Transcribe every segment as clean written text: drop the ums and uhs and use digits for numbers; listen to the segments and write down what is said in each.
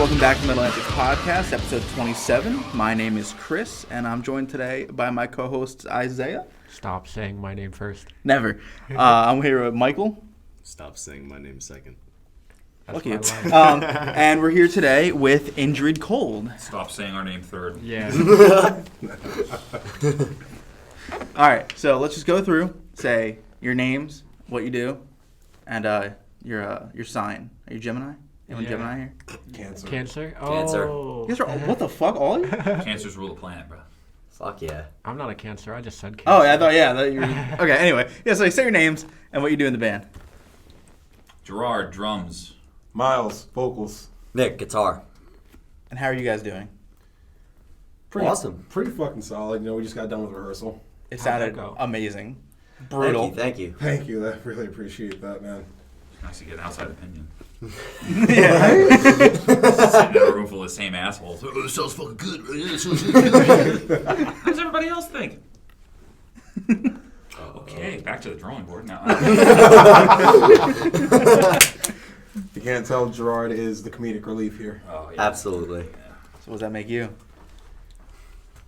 welcome back to Metal Antics Podcast, episode 27. My name is Chris, and I'm joined today by my co-host Isaiah. Stop saying my name first. Never. I'm here with Michael. Stop saying my name second. Look at you. And we're here today with Indrid Cold. Stop saying our name third. Yeah. All right, so let's just go through, say your names, what you do, and your sign. Are you Gemini? Anyone Gemini here? Cancer. Cancer? Cancer. Oh. You guys are, what the fuck, all of you? Cancers rule the planet, bro. Fuck yeah. I'm not a Cancer. I just said Cancer. Oh, yeah, I thought, you were... Okay, anyway. Yeah, so say your names and what you do in the band. Gerard, drums. Miles, vocals. Nick, guitar. And how are you guys doing? Awesome. Pretty fucking solid. You know, we just got done with rehearsal. It How'd sounded that go? amazing. Brutal. Thank you. Thank you. I really appreciate that, man. It's nice to get an outside opinion. Yeah. Sitting in a room full of the same assholes. Oh, this sounds fucking good. Right? This sounds good. How does everybody else think? Okay, back to the drawing board now. You can't tell Gerard is the comedic relief here. Oh, yeah. Absolutely. Yeah. So what does that make you?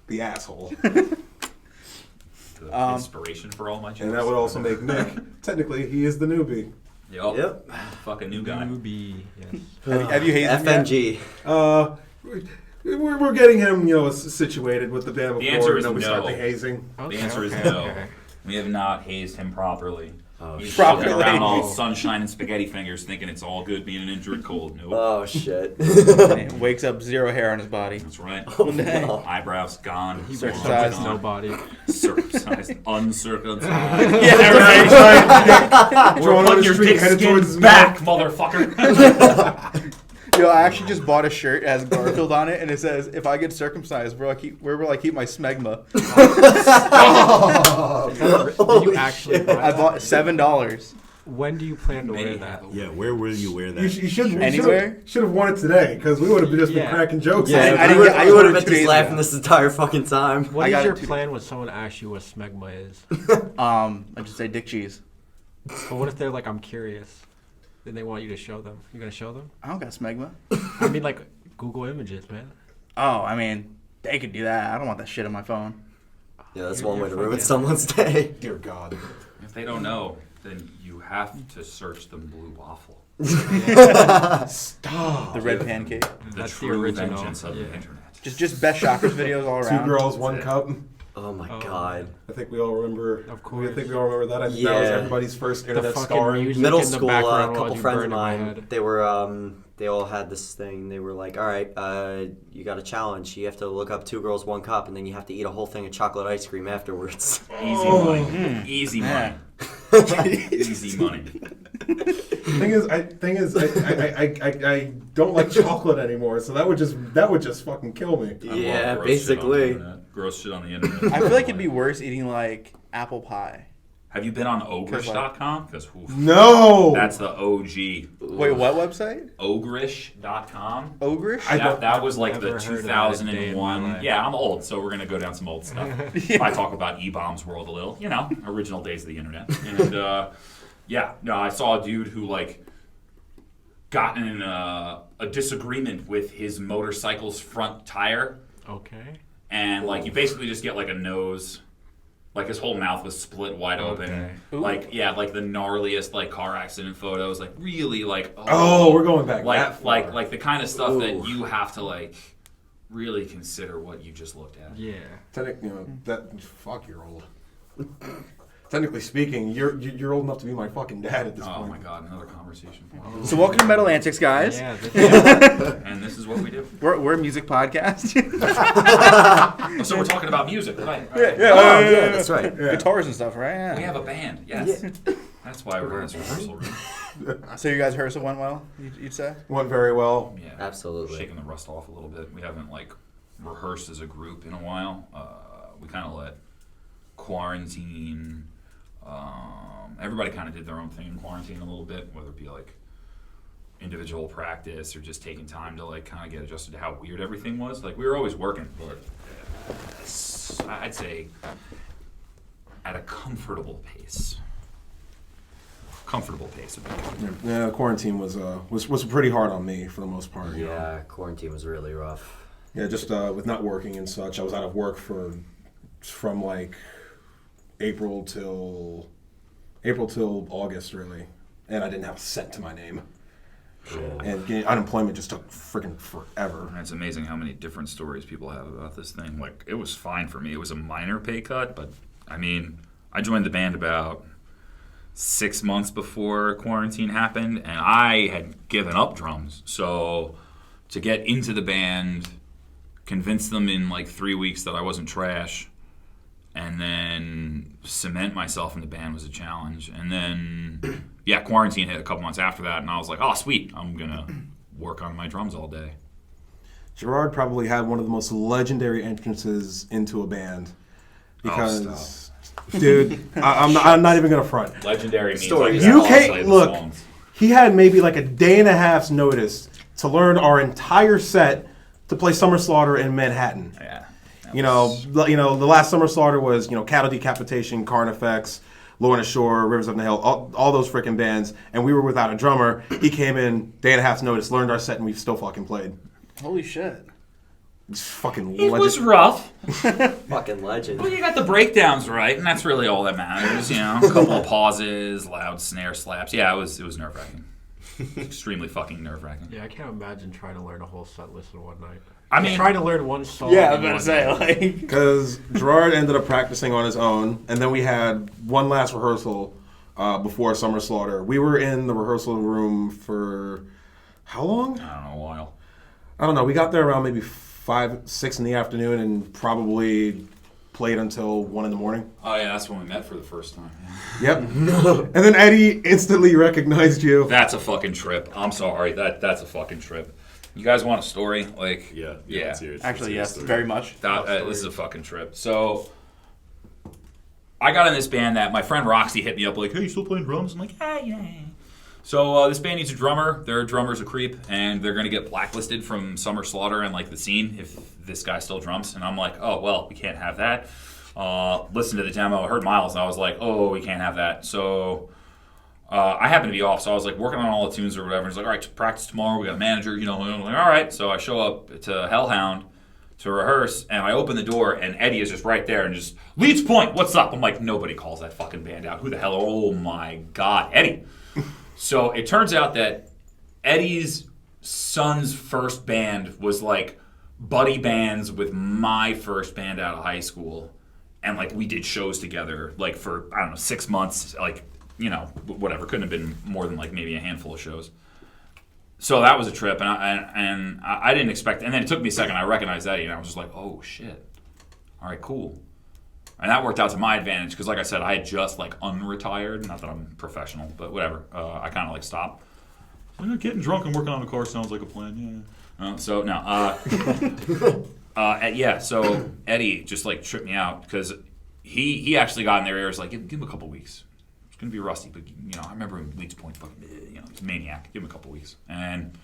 The asshole. The inspiration for all my jokes. And that would also make Nick, technically, he is the newbie. Yep. Fucking new guy. Newbie, yes. Have you hazed him yet? FNG. We're getting him, situated with the band The before answer is we start no. the hazing. The answer is no. We have not hazed him properly. Oh, He's shit. walking around all sunshine and spaghetti fingers thinking it's all good being an Indrid Cold. Nope. Oh, shit. And he wakes up, zero hair on his body. That's right. Oh, no. Eyebrows gone. He Circumcised. circumcised nobody. Circumcised. Uncircumcised. Yeah, right. Drawn on Put the your street, dick headed skin towards his back, motherfucker. Yo, I actually just bought a shirt. It has Garfield on it, and it says, "If I get circumcised, where will I keep my smegma?" Did you actually buy I that? bought $7. When do you plan to wear Maybe that? have a- Yeah, where will you wear that? You should Anywhere? have won it today, because we would have just been Yeah. cracking jokes. Yeah, I didn't we get- I would ordered have been 2 days just laughing ago. this entire fucking time. What I is got your it too. plan when someone asks you what smegma is? I just say dick cheese. But what if they're like, I'm curious? Then they want you to show them. You gonna show them? I don't got smegma. I mean, like, Google Images, man. Oh, I mean, they could do that. I don't want that shit on my phone. Yeah, that's You're- one way you're to ruin fucking- someone's day. Dear God. If they don't know, then you have to search the blue waffle. Stop. The red pancake. The That's the true original, vengeance of yeah. the internet. Just best shockers videos all Two around. girls, one cup. Oh, my Oh. God. I think we all remember. Of course. I think we all remember that. I think that was Yeah. everybody's first The internet fucking scarring. music Middle in the school, a background while couple you friends burn of in my mine, head. they were, they all had this thing. They were like, all right, you got a challenge. You have to look up Two Girls, One Cup, and then you have to eat a whole thing of chocolate ice cream afterwards. Easy money. Easy money. Easy money. Thing is, I don't like chocolate anymore, so that would just fucking kill me. I love Yeah, gross basically. shit on the internet. Gross shit on the internet. I feel like it'd be worse eating like apple pie. Have you been on ogrish.com? Because No. that's the OG. Wait, what website? Ogrish.com. Ogrish? That was like Never the heard of that a day in my 2001. life. Yeah, I'm old, so we're gonna go down some old stuff. If I talk about E-Bombs World a little, original days of the internet. And I saw a dude who got in a disagreement with his motorcycle's front tire, Okay. and you basically just get a nose. His whole mouth was split wide open. Okay. The gnarliest car accident photos. Really Oh, we're going back that far. like the kind of stuff that you have to really consider what you just looked at. Yeah. Fuck, you're old. Technically speaking, you're old enough to be my fucking dad at this Oh point. my god, another conversation. So welcome to Metal Antics, guys. Yeah. And this is what we do. We're a music podcast. So we're talking about music, right? Yeah, Yeah, that's right. Yeah. Guitars and stuff, right? Yeah. We have a band, yes. That's why we're in this rehearsal room. So you guys rehearsal went well, you'd say? Went very well. Yeah, Absolutely. shaking the rust off a little bit. We haven't rehearsed as a group in a while. We kind of let quarantine. Everybody kind of did their own thing in quarantine a little bit, whether it be individual practice or just taking time to kind of get adjusted to how weird everything was. We were always working, but I'd say at a comfortable pace. comfortable pace would be good. Yeah, quarantine was pretty hard on me for the most part. You know? Yeah, quarantine was really rough. Yeah, just with not working and such. I was out of work from like April till August really, and I didn't have a cent to my name. And getting unemployment just took freaking forever. And it's amazing how many different stories people have about this thing. Like, it was fine for me. It was a minor pay cut, but I mean, I joined the band about 6 months before quarantine happened, and I had given up drums. So to get into the band, convince them in like 3 weeks that I wasn't trash, and then cement myself in the band was a challenge. And then, yeah, quarantine hit a couple months after that, and I was like, oh, sweet, I'm going to work on my drums all day. Gerard probably had one of the most legendary entrances into a band. Because, dude, I'm not even going to front. Legendary means Stories. like You I'll can't, play the look, songs. he had maybe like a day and a half's notice to learn our entire set to play Summer Slaughter in Manhattan. Yeah. You know, the last Summer Slaughter was, Cattle Decapitation, Carnifex, Lorna Shore, Rivers of Nihil, all those freaking bands, and we were without a drummer. He came in, day and a half's notice, learned our set, and we still fucking played. Holy shit. It's fucking It legend. was rough. Fucking legend. Well, you got the breakdowns right, and that's really all that matters. You know, a couple of pauses, loud snare slaps. Yeah, it was nerve wracking. Extremely fucking nerve wracking. Yeah, I can't imagine trying to learn a whole set list in one night. I mean, Trying to learn one song. Yeah, I was in about to one say, night. like... Because Gerard ended up practicing on his own, and then we had one last rehearsal before Summer Slaughter. We were in the rehearsal room for how long? I don't know, a while. I don't know. We got there around maybe 5, 6 in the afternoon and probably played until 1 in the morning. Oh yeah, that's when we met for the first time. Yep. And then Eddie instantly recognized you. That's a fucking trip. I'm sorry. That's a fucking trip. You guys want a story? Like, Yeah. Yeah. Actually, yes, very much. This is a fucking trip. So, I got in this band that my friend Roxy hit me up like, hey, you still playing drums? I'm like, yeah. So this band needs a drummer. Their drummer's a creep, and they're gonna get blacklisted from Summer Slaughter and like the scene if this guy still drums. And I'm like, oh well, we can't have that. Listened to the demo, I heard Miles, and I was like, oh, we can't have that. So I happened to be off, so I was like working on all the tunes or whatever. And he's like, all right, practice tomorrow. We got a manager, and I'm like, all right. So I show up to Hellhound to rehearse, and I open the door, and Eddie is just right there and just, Leeds Point, what's up? I'm like, nobody calls that fucking band out. Who the hell? Oh my God, Eddie. So it turns out that Eddie's son's first band was like buddy bands with my first band out of high school. And like we did shows together like for, I don't know, 6 months, like, whatever. Couldn't have been more than like maybe a handful of shows. So that was a trip, and I didn't expect, and then it took me a second. I recognized Eddie, and I was just like, oh shit, all right, cool. And that worked out to my advantage because, like I said, I had just like unretired. Not that I'm professional, but whatever. I kind of like stopped. Getting drunk and working on a car sounds like a plan. Yeah. So Eddie just like tripped me out because he actually got in their ears like, give him a couple weeks. It's gonna be rusty, but I remember him Leeds Point, fucking, he's a maniac. Give him a couple weeks, and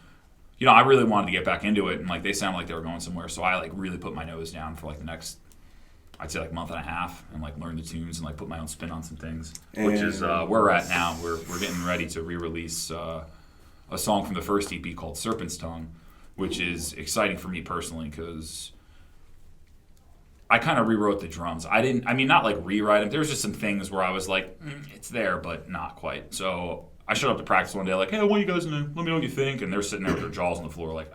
I really wanted to get back into it, and like they sounded like they were going somewhere, so I like really put my nose down for like the next, I'd say like month and a half, and like learn the tunes and like put my own spin on some things, which is where we're at now. We're getting ready to re-release a song from the first EP called Serpent's Tongue, which is exciting for me personally because I kind of rewrote the drums. Not like rewrite them. There was just some things where I was like, it's there, but not quite. So I showed up to practice one day like, hey, I want you guys to let me know what you think. And they're sitting there with their jaws on the floor like,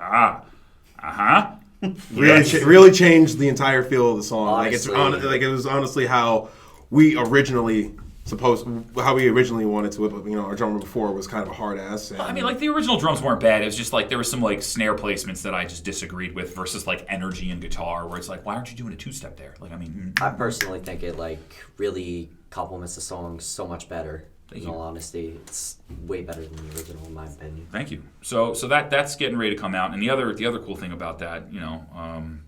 Really changed the entire feel of the song. Honestly. Like it was honestly how we originally wanted to. But our drummer before was kind of a hard ass. And I mean, like the original drums weren't bad. It was just like there was some like snare placements that I just disagreed with versus like energy and guitar, where it's like, why aren't you doing a two-step there? Like, I mean, I personally think it like really complements the song so much better. Thank In you. all honesty, it's way better than the original, in my opinion. Thank you. So that's getting ready to come out. And the other cool thing about that,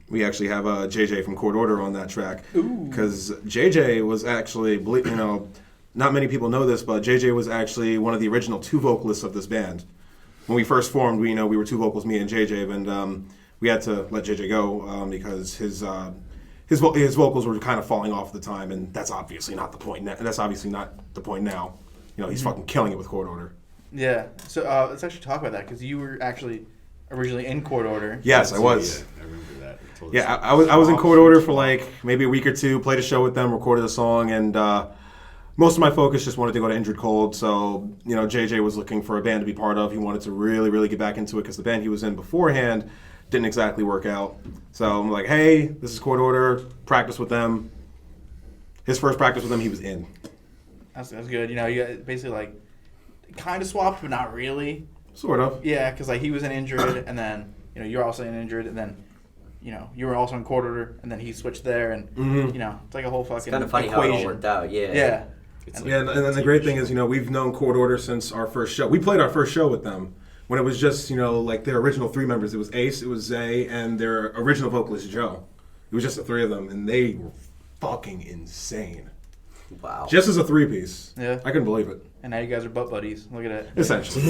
we actually have JJ from Court Order on that track because JJ was actually, not many people know this, but JJ was actually one of the original 2 vocalists of this band. When we first formed, we were 2 vocals, me and JJ, and we had to let JJ go because his vocals were kind of falling off at the time, and that's obviously not the point. That's obviously not the point now. he's fucking killing it with Court Order. Yeah. So let's actually talk about that because you were actually originally in Court Order. Yes, I was. Yeah, I remember that. Yeah, I was in Court Order for like maybe a week or two. Played a show with them, recorded a song, and most of my focus just wanted to go to Indrid Cold. So JJ was looking for a band to be part of. He wanted to really, really get back into it because the band he was in beforehand didn't exactly work out. So I'm like, hey, this is Court Order. Practice with them. His first practice with them, he was in. That's good. You got basically like kind of swapped, but not really. Sort of. Yeah, because like he was in Indrid, and then you're also in Indrid, and then you were also in Court Order, and then he switched there, and it's like a whole fucking It's kind of funny equation. how it all worked out. Yeah. Yeah. And then the great thing is, we've known Court Order since our first show. We played our first show with them when it was just, like their original 3 members. It was Ace, it was Zay, and their original vocalist, Joe. It was just the 3 of them, and they were fucking insane. Wow. Just as a 3-piece. Yeah. I couldn't believe it. And now you guys are butt buddies. Look at it. Essentially.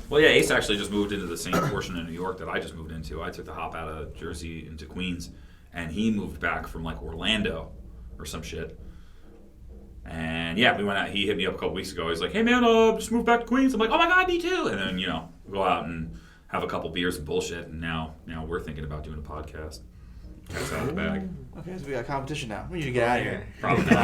Well, yeah, Ace actually just moved into the same portion of New York that I just moved into. I took the hop out of Jersey into Queens, and he moved back from like Orlando or some shit. And yeah, we went out. He hit me up a couple weeks ago. He's like, "Hey man, just moved back to Queens." I'm like, "Oh my god, me too!" And then we go out and have a couple beers and bullshit. And now we're thinking about doing a podcast. Cat's out of the bag. Okay, so we got competition now. We need to get out of here. Probably not.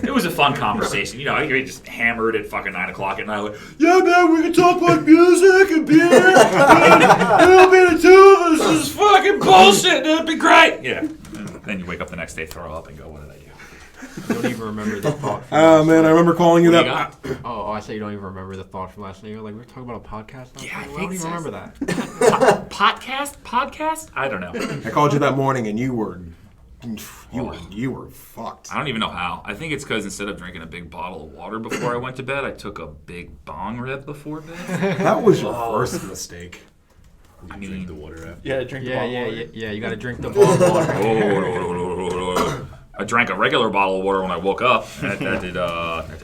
It was a fun conversation. We just hammered at fucking 9 o'clock at night. Like, yeah, man, we can talk like music and beer. It'll be the 2 of us. This is fucking bullshit. It'll be great. Yeah. And then you wake up the next day, throw up, and go, what did I do? I don't even remember the thought. Oh, man, I remember calling you What that. do you Oh, I said you don't even remember the thought from last night. You're like, we were talking about a podcast last Yeah, night? I I don't think even so. remember that. Podcast? I don't know. I called you that morning, and you were fucked. I don't even know how. I think it's because instead of drinking a big bottle of water before I went to bed, I took a big bong rip before bed. That was your first mistake. I Drink mean, the water after. Yeah, drink the Yeah, bottled yeah, water. yeah, yeah. You got to drink the bottled water. I drank a regular bottle of water when I woke up. And that did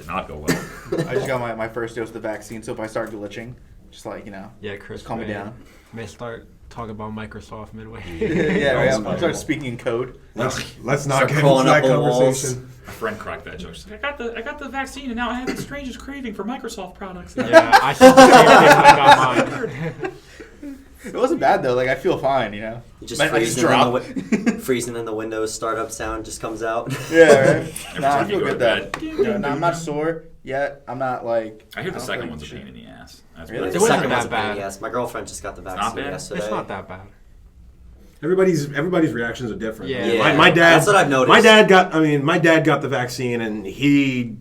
not go well. I just got my first dose of the vaccine, so if I start glitching, just like, Yeah, Chris. calm me may- down. May start talking about Microsoft midway. yeah, I'll start speaking in code. Let's not Start get into crawling that up on walls. conversation. My friend cracked that joke. She's like, I got the vaccine, and now I have the strangest craving for Microsoft products. Yeah, I said the same thing when I got mine. It wasn't bad though. Like I feel fine, You just I freezing, drop. freezing in the Windows startup sound just comes out. Yeah, right. Every Nah, I time you feel go good to though. bed. I'm not sore yet. I'm not like. I hear the don't second feel one's a shit. pain in the ass. That's Really? what The It wasn't second that one's a pain, bad. yes. My girlfriend just got the not vaccine bad? yesterday. It's not that bad. Everybody's reactions are different. Yeah. Yeah, My dad. that's what I've noticed. My dad got the vaccine, and he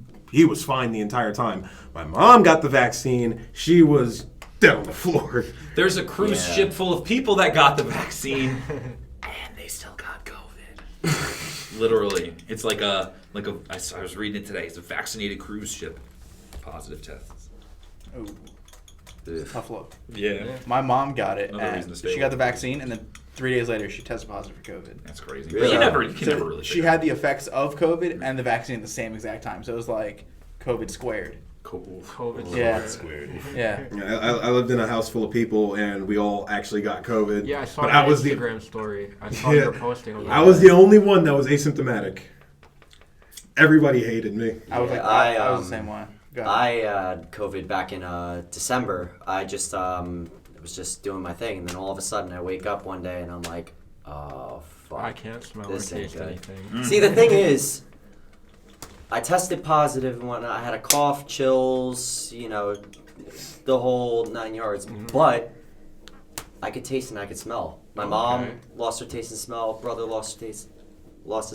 was fine the entire time. My mom got the vaccine. She was dead on the floor. There's a cruise Yeah. ship full of people that got the vaccine, and they still got COVID. Literally, it's like I was reading it today. It's a vaccinated cruise ship. Positive tests. Ooh, tough look. Yeah. My mom got it, Another and reason to stay she got away. the vaccine, and then 3 days later she tested positive for COVID. That's crazy. Really? But you can So never really. she figure had the effects of COVID and the vaccine at the same exact time, so it was like COVID squared. Cool. COVID. Yeah. Squared. Yeah. I lived in a house full of people, and we all actually got COVID. Yeah, I saw but your I was Instagram story. I saw Yeah. your posting. I was the only one that was asymptomatic. Everybody hated me. I was Yeah, like, I, I was the same way. Go ahead. I had COVID back in December. I just was just doing my thing, and then all of a sudden I wake up one day and I'm like, oh fuck. I can't smell or This ain't taste good. anything. See, the thing is, I tested positive and whatnot. I had a cough, chills, the whole 9 yards. But I could taste and I could smell. My mom Okay. lost her taste and smell. Brother lost his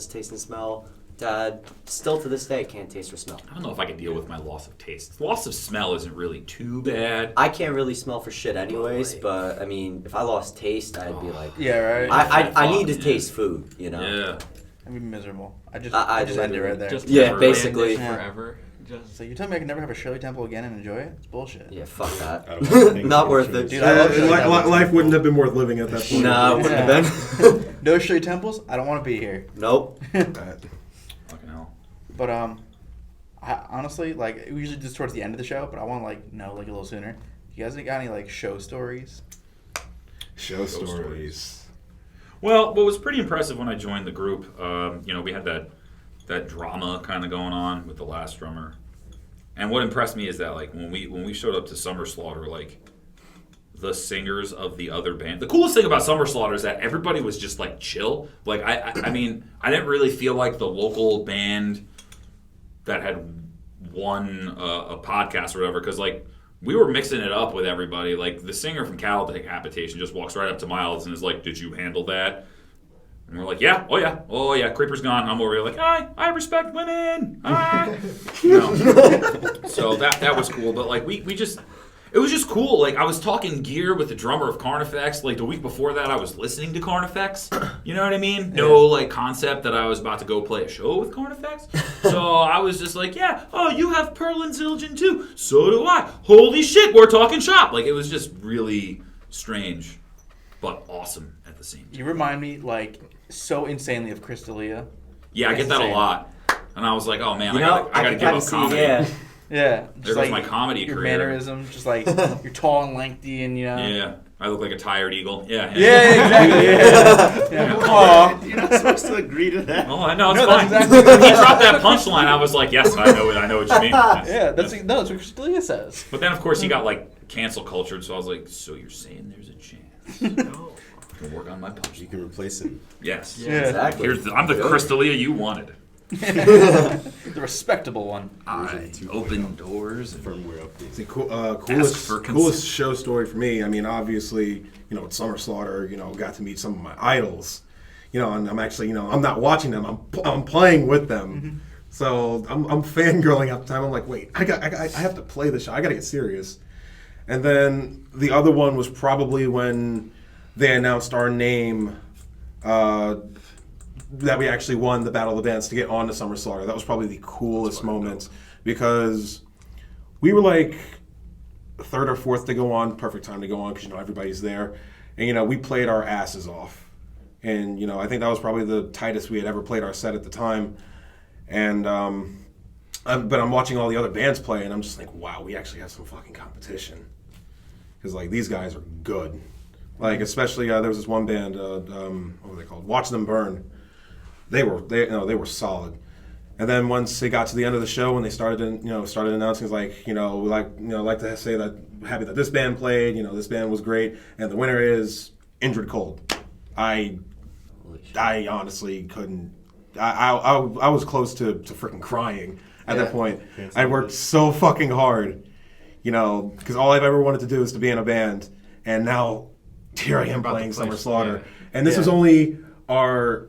taste and smell. Dad, still to this day, can't taste or smell. I don't know if I can deal with my loss of taste. Loss of smell isn't really too bad. I can't really smell for shit anyways, but I mean, if I lost taste, I'd be like, Yeah, right. I need to Yeah. taste food, Yeah. I'd be miserable. I just I end it right there. Just Yeah, never basically. land it forever. Just So you tell me I can never have a Shirley Temple again and enjoy it? It's bullshit. yeah, fuck I that. don't know, I think Not it's worth true. it. Dude, I love Shirley Temple. Life wouldn't have been worth living at that point. Nah, it wouldn't Yeah. have been. No Shirley Temples? I don't want to be here. Nope. Fucking hell. But I honestly like we usually just towards the end of the show, but I want to know a little sooner. You guys got any show stories? Show stories. stories. Well, what was pretty impressive when I joined the group, we had that drama kind of going on with the last drummer. And what impressed me is that like when we showed up to Summer Slaughter, like the singers of the other band. The coolest thing about Summer Slaughter is that everybody was just like chill. Like I mean, I didn't really feel like the local band that had won a podcast or whatever, because like we were mixing it up with everybody. Like the singer from Cattle Decapitation just walks right up to Miles and is like, "Did you handle that?" And we're like, "Yeah, oh yeah, Creeper's gone." I'm over here like, I respect women. You know? So that was cool. But like we just. It was just cool. Like, I was talking gear with the drummer of Carnifex. Like, the week before that, I was listening to Carnifex. You know what I mean? No, like, concept that I was about to go play a show with Carnifex. So I was just like, yeah, oh, you have Pearl and Zildjian, too. So do I. Holy shit, we're talking shop. Like, it was just really strange, but awesome at the same time. You remind me, like, so insanely of Crystalia. Yeah, I get that a lot. And I was like, oh, man, You I know, gotta give up comedy. Yeah. Yeah. There goes my comedy your career. mannerism, just like, you're tall and lengthy and, you know. Yeah, I look like a tired eagle. Yeah, Yeah, exactly. Yeah. Aw. You're not supposed to agree to that. Oh, I know, it's No, fine. that's exactly- When he dropped that punchline, I was like, yes, I know what you mean. Yeah, that's what Crystalia says. But then, of course, he got, like, cancel cultured, so I was like, so you're saying there's a chance? No. I can work on my punch. You can replace it. Yes. Yeah. Exactly. I'm the Crystalia you wanted. The respectable one. I open doors. Firmware updates. See, Ask for consent. coolest show story for me. I mean, obviously, you know, at Summer Slaughter, you know, got to meet some of my idols. You know, and I'm actually, you know, I'm not watching them. I'm playing with them. Mm-hmm. So I'm fangirling at the time. I'm like, wait, I have to play this show. I got to get serious. And then the other one was probably when they announced our name. That we actually won the Battle of the Bands to get on to Summer Slaughter. That was probably the coolest moment because we were like third or fourth to go on, perfect time to go on because, you know, everybody's there. And, you know, we played our asses off. And, you know, I think that was probably the tightest we had ever played our set at the time. And, but I'm watching all the other bands play and I'm just like, wow, we actually have some fucking competition. Because, like, these guys are good. Like, especially, there was this one band, what were they called? Watch Them Burn. They were solid. And then once they got to the end of the show, when they started announcing, like, like to say that happy that this band played, you know, this band was great, and the winner is Indrid Cold. I honestly couldn't. I was close to freaking crying at that point. I worked so fucking hard, you know, because all I've ever wanted to do is to be in a band, and now here I am playing Summer Slaughter, and this was only our.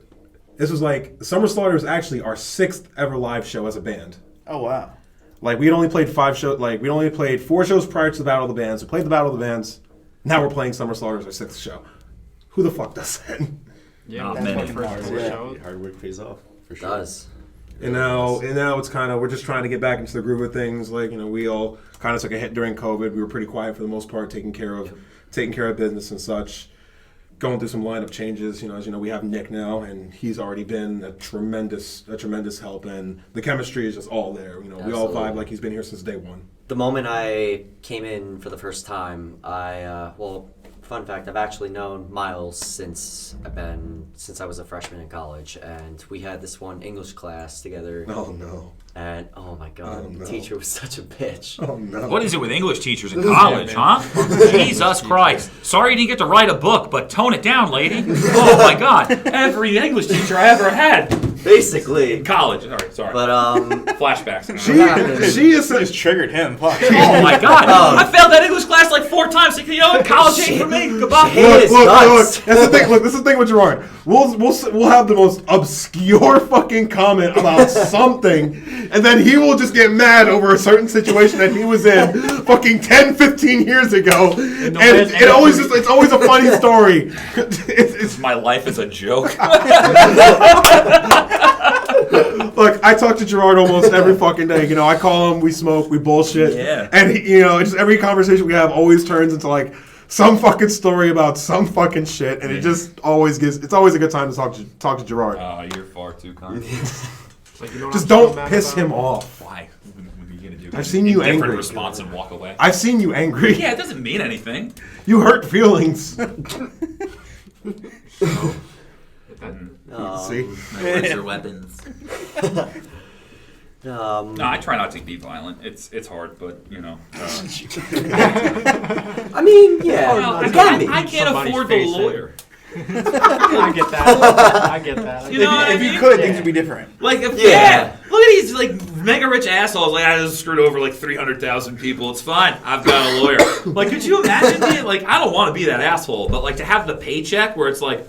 This was like, Summer Slaughter was actually our 6th ever live show as a band. Oh, wow. Like, we'd only played 4 shows prior to the Battle of the Bands. We played the Battle of the Bands. Now we're playing Summer Slaughter as our 6th show. Who the fuck does that? Yeah, Not that's many. my first Hard four work. shows. Hard work pays off, for sure. It does. And now it's kind of, we're just trying to get back into the groove of things. Like, you know, we all kind of took a hit during COVID. We were pretty quiet for the most part, taking care of business and such. Going through some lineup changes, you know, as you know, we have Nick now, and he's already been a tremendous help, and the chemistry is just all there. You know, we all vibe like he's been here since day one. The moment I came in for the first time, fun fact, I've actually known Miles since I was a freshman in college, and we had this one English class together. Oh no! And oh my god, the teacher was such a bitch. Oh no! What is it with English teachers in college, huh? Jesus Christ. Sorry you didn't get to write a book, but tone it down, lady. Oh my God. Every English teacher I ever had. Basically. In college. All right, sorry. But Flashbacks. She is Just triggered him. Fuck. Oh my God. I failed that English class like 4 times. You know what? College ain't for me. Goodbye. Look, nuts. that's the thing. Look, this is the thing with Gerard. We'll have the most obscure fucking comment about something, and then he will just get mad over a certain situation that he was in fucking 10, 15 years ago, and it's always a funny story. It's My life is a joke. Look, I talk to Gerard almost every fucking day. You know, I call him, we smoke, we bullshit, and you know, just every conversation we have always turns into like some fucking story about some fucking shit, and it just always it's always a good time to talk to Gerard. You're far too kind. Like, you know what Just I'm so don't mad piss about? him off. Why? What are you going to do? I've seen you Different angry. response and walk away. I've seen you angry. Yeah, it doesn't mean anything. You hurt feelings. See? My words are weapons. No, I try not to be violent. It's hard, but you know. I mean, yeah. Well, it can be. I can't Somebody's afford the face it. lawyer. I get that. I get that. You know what I If you mean? could, Yeah. things would be different. Like, if, Yeah. look at these like mega rich assholes. Like, I just screwed over like 300,000 people. It's fine. I've got a lawyer. Like, could you imagine being like, I don't want to be that asshole, but like to have the paycheck where it's like,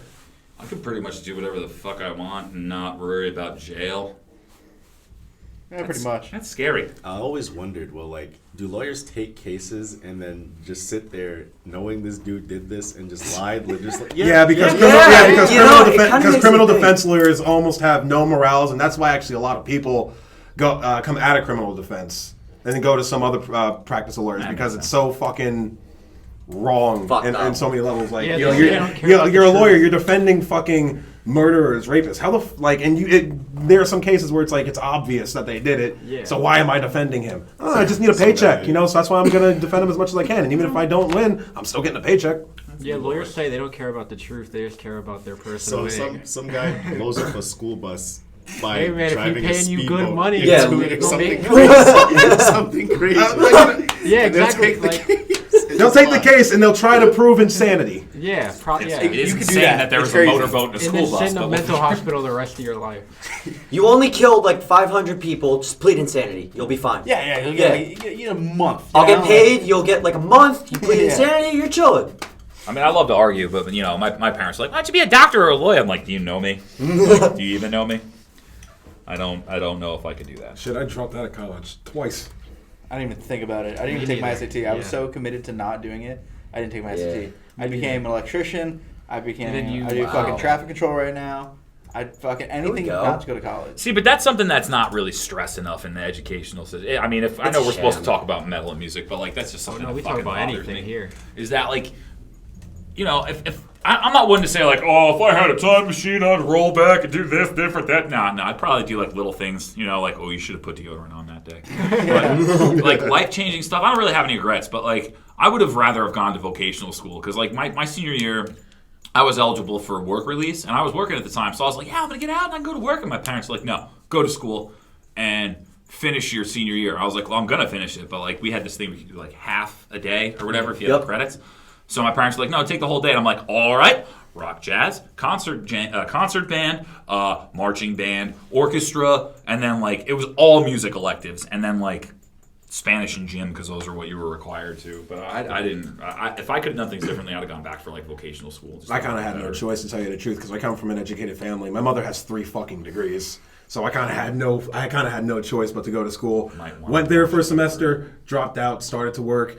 I could pretty much do whatever the fuck I want and not worry about jail. Yeah, pretty much. That's scary. I always wondered, well, like, do lawyers take cases and then just sit there knowing this dude did this and just lied? Just like, Because Yeah, because you know, criminal, it kinda makes criminal you think. defense lawyers almost have no morals, and that's why actually a lot of people go come out of criminal defense and then go to some other practice of lawyers That because makes it's so fucking wrong Fucked in up. so many levels. Like, Yeah, you know, they don't care about you're the a lawyer, truth. you're defending fucking murderers, rapists. How the and there are some cases where it's like it's obvious that they did it. Yeah. So why am I defending him? Oh, I just need a paycheck, you know. So that's why I'm gonna defend him as much as I can, and even if I don't win, I'm still getting a paycheck. Yeah, lawyers say they don't care about the truth. They just care about their personal So wing. some guy blows up a school bus by Hey, man, if he driving a paying you good speedboat money, Yeah, into we- something go crazy. Something crazy. Yeah, And they'll exactly. take the Like, case. It's They'll just take the fine. case and they'll try to prove insanity. yeah, yeah. It is You could do insane that. that there It's was a crazy. motorboat in a And school then bus. sit in a but- mental hospital the rest of your life. You only killed like 500 people. Just plead insanity. You'll be fine. Yeah, you'll Yeah. get, you get a month. I'll you get know? paid. You'll get like a month. You plead Yeah. insanity. You're chilling. I mean, I love to argue, but you know, my parents are like, why don't you be a doctor or a lawyer? I'm like, do you know me? Like, do you even know me? I don't know if I could do that. Shit, I dropped out of college twice. I didn't even think about it. I didn't even Me take my neither. SAT. I was Yeah. so committed to not doing it. I didn't take my Yeah. SAT. I became an electrician. I became. And then you- I do Wow. fucking traffic control right now. I fucking anything go. not to go to college. See, but that's something that's not really stressed enough in the educational system. I mean, if I It's know a we're supposed to sham. talk about metal and music, but like that's just Oh, something no, we that talk fucking about bothers anything me. here. Is that like, you know, if I'm not one to say like, oh, if I had a time machine, I'd roll back and do this different, that. Nah, I'd probably do like little things, you know, like, oh, you should have put deodorant on that day. But like life-changing stuff, I don't really have any regrets. But like, I would have rather have gone to vocational school because like my senior year, I was eligible for work release, and I was working at the time, so I was like, yeah, I'm gonna get out and I can go to work. And my parents were like, no, go to school and finish your senior year. I was like, well, I'm gonna finish it, but like we had this thing we could do like half a day or whatever if you had the credits. So my parents were like, no, take the whole day. And I'm like, all right, rock jazz, concert band, marching band, orchestra, and then like it was all music electives, and then like Spanish and gym because those are what you were required to. But I didn't. If I could have done things differently, I'd have gone back for like vocational school. Just I to kind of get had no better. choice to tell you the truth because I come from an educated family. My mother has 3 fucking degrees, so I kind of had no choice but to go to school. Might want Went to there go for a to semester, dropped out, started to work.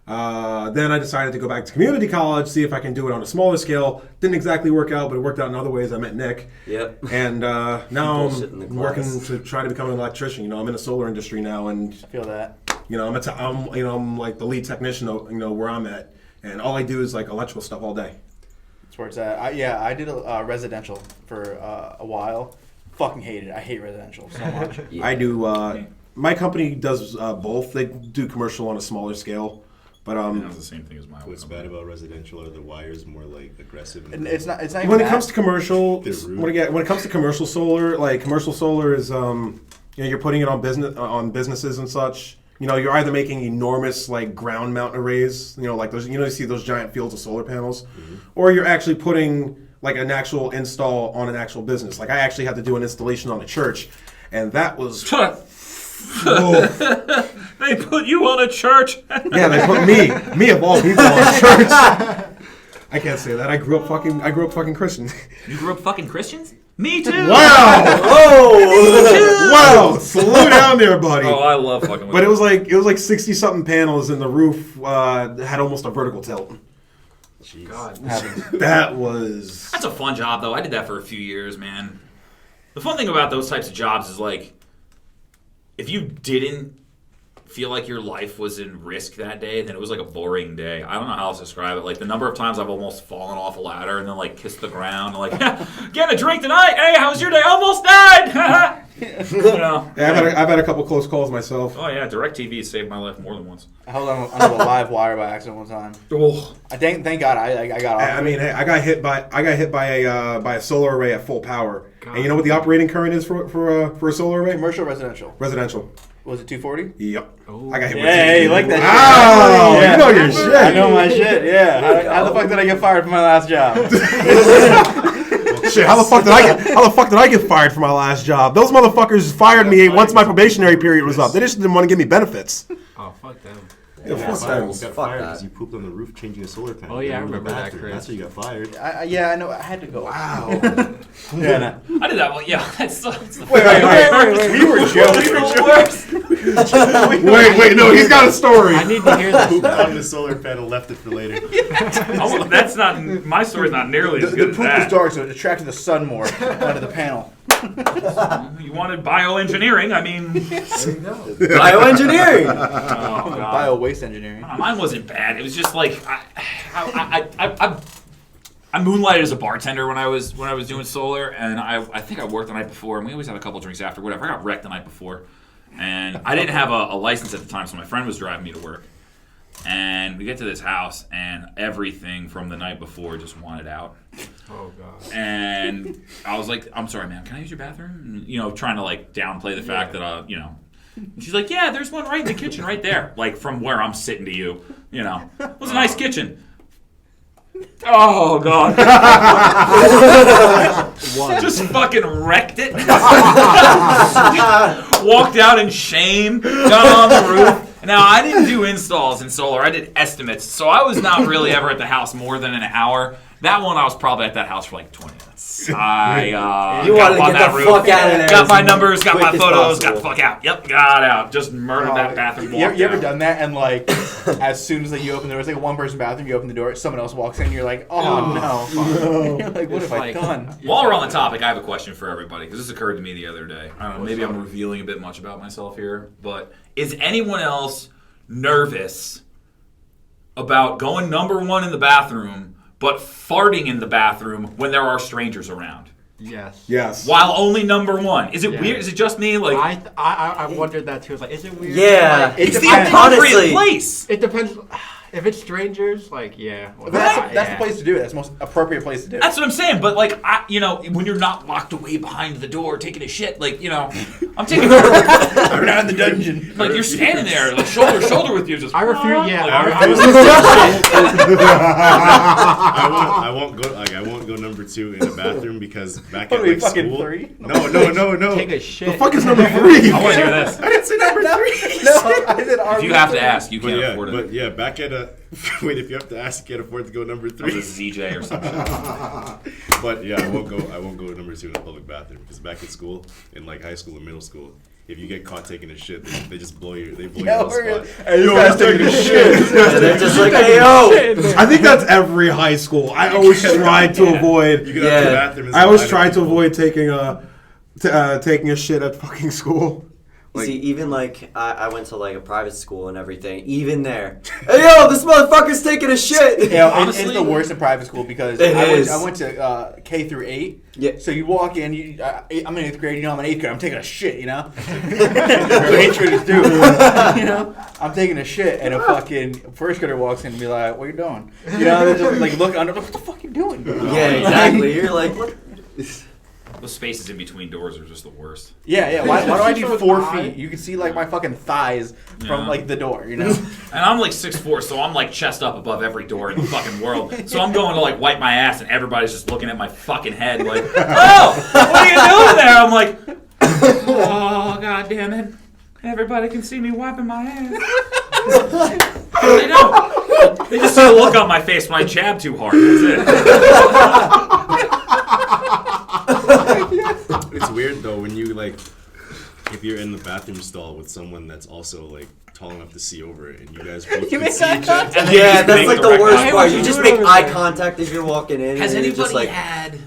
Then I decided to go back to community college, see if I can do it on a smaller scale. Didn't exactly work out, but it worked out in other ways. I met Nick. Yep. And now Bullshit in the I'm working class. to try to become an electrician. You know, I'm in the solar industry now, and I feel that. you know, I'm like the lead technician. You know where I'm at, and all I do is like electrical stuff all day. That's where it's at. I did residential for a while. Fucking hated it. I hate residential so much. Yeah. I do. My company does both. They do commercial on a smaller scale, but That's the same thing as my What's own. bad about residential are the wires more like aggressive. And it's not. It's not even when it that. comes to commercial, They're rude. when it comes to commercial solar, like commercial solar is, you know, you're putting it on businesses and such. You know, you're either making enormous like ground mount arrays, you know, like those, you know, you see those giant fields of solar panels, or you're actually putting like an actual install on an actual business. Like I actually had to do an installation on a church, and that was. Whoa. They put you on a church. Yeah, they put me of all people on church. I can't say that. I grew up fucking Christian. You grew up fucking Christians? Me too. Wow! Oh! Wow! Slow down there, buddy. Oh, I love fucking. But it was like 60 something panels, and the roof had almost a vertical tilt. Jeez. God. That was. That's a fun job, though. I did that for a few years, man. The fun thing about those types of jobs is like, if you didn't feel like your life was in risk that day, then it was like a boring day. I don't know how else to describe it. Like the number of times I've almost fallen off a ladder and then like kissed the ground and like, getting a drink tonight. Hey, how was your day? Almost died. You know. Yeah, I've had a couple close calls myself. Oh yeah, DirecTV saved my life more than once. I held on a live wire by accident one time. Oh. I thank God I got off. I mean, hey, I got hit by a solar array at full power. And you know what the operating current is for a solar array? Commercial or residential? Residential. Was it 240? Yep. Oh. I got hit. Yeah, you like that Wow, shit. Yeah. you know your shit. I know my shit, yeah. How the fuck did I get fired from my last job? Shit, how the fuck did I get fired from my last job? Those motherfuckers fired me once my probationary period was up. They just didn't want to give me benefits. Oh, fuck them. Yeah, fuck You them. got Fuck fired that. because you pooped on the roof changing a solar panel. Oh, yeah, I in the remember that, bathroom. Chris. That's why you got fired. Yeah, I know. I had to go. Wow. Yeah, no. I did that one. Yeah, that's the Wait. We were joking. Wait, no, he's got a story. I need to hear this. Pooped on the solar panel, left it for later. That's not my story's not nearly as The good as poop was that. dark, so it attracted the sun more onto the panel. You wanted bioengineering? I mean, Bioengineering. oh god. Bio waste engineering. Mine wasn't bad. It was just like I moonlighted as a bartender when I was doing solar, and I think I worked the night before, and we always have a couple drinks after, whatever. I got wrecked the night before, and I didn't have a license at the time, so my friend was driving me to work, and we get to this house, and everything from the night before just wanted out. Oh, God. And I was like, I'm sorry, man, can I use your bathroom? And, trying to like downplay the fact that And she's like, yeah, there's one right in the kitchen right there. Like from where I'm sitting to you. It was a nice kitchen. Oh, God. Just fucking wrecked it. Walked out in shame. Got on the roof. Now, I didn't do installs in solar. I did estimates. So I was not really ever at the house more than an hour. That one, I was probably at that house for like 20 minutes. I You wanted to get the fuck out of there. Got my numbers, got my quick as photos, got the possible. fuck out. Yep, got out. Just murdered that bathroom. You walked ever out. done that? And like, as soon as you open the door, it's like a one-person bathroom. You open the door, someone else walks in. You're like, oh no. You're like, what have I done? While we're on the topic, I have a question for everybody because this occurred to me the other day. I don't know, maybe I'm revealing a bit much about myself here, but is anyone else nervous about going number one in the bathroom but farting in the bathroom when there are strangers around? Yes. While only number one. Is it Yeah. weird? Is it just me? Like, I wondered that too. It's like, is it weird? Yeah. Like, it's the depends. appropriate Honestly. place. it depends. If it's strangers, like, yeah. Well, That's yeah. the place to do it. That's the most appropriate place to do it. That's what I'm saying. But like, when you're not locked away behind the door taking a shit, like, I'm taking Around the dungeon. like you're standing there, like shoulder to shoulder with you, just. I refuse. Yeah, Like, I was. I won't go. Like I won't go number 2 in the bathroom because back What at are we, like fucking school. 3? No. Take a shit. The fuck is number 3? I want to hear this. I didn't say number 3. No, I said If you have to ask, you But can't yeah, afford it. but yeah, back at wait, if you have to ask, you can't afford to go number That was 3. a ZJ or something. But yeah, I won't go number 2 in a public bathroom because back at school, in like high school and middle school, if you get caught taking a shit, they just blow your whole spot. Hey, this guy's taking a shit. And they're just like, hey, yo. I think that's every high school. I always tried to avoid. You get out of the bathroom. and I always line tried up to people. avoid taking a shit at fucking school. Like, See, even like I went to like a private school and everything. Even there, hey yo, this motherfucker's taking a shit. It's the worst in private school because It I is. went to K through 8. Yeah. So you walk in, I'm in 8th grade, I'm in 8th grade, I'm taking a shit, That's what 8th graders do. I'm taking a shit, and a fucking 1st grader walks in and be like, what are you doing? They're just like look under, what the fuck you doing? Yeah, exactly. You're like, what? Those spaces in between doors are just the worst. Yeah. Why do I need Just 4 with eye. feet? You can see like my fucking thighs from Yeah. like the door, And I'm like 6'4", so I'm like chest up above every door in the fucking world. So I'm going to like wipe my ass, and everybody's just looking at my fucking head like, oh, what are you doing there? I'm like, oh, god damn it. Everybody can see me wiping my ass. They don't. They just see a look on my face when I jab too hard. That's it. It's weird though when you like, if you're in the bathroom stall with someone that's also like tall enough to see over it, and you guys both You can make see eye each other. contact. And then Yeah, you just that's make like the direct worst eye part. what You you just doing make over eye there? contact as you're walking in. Has and you're anybody just like, had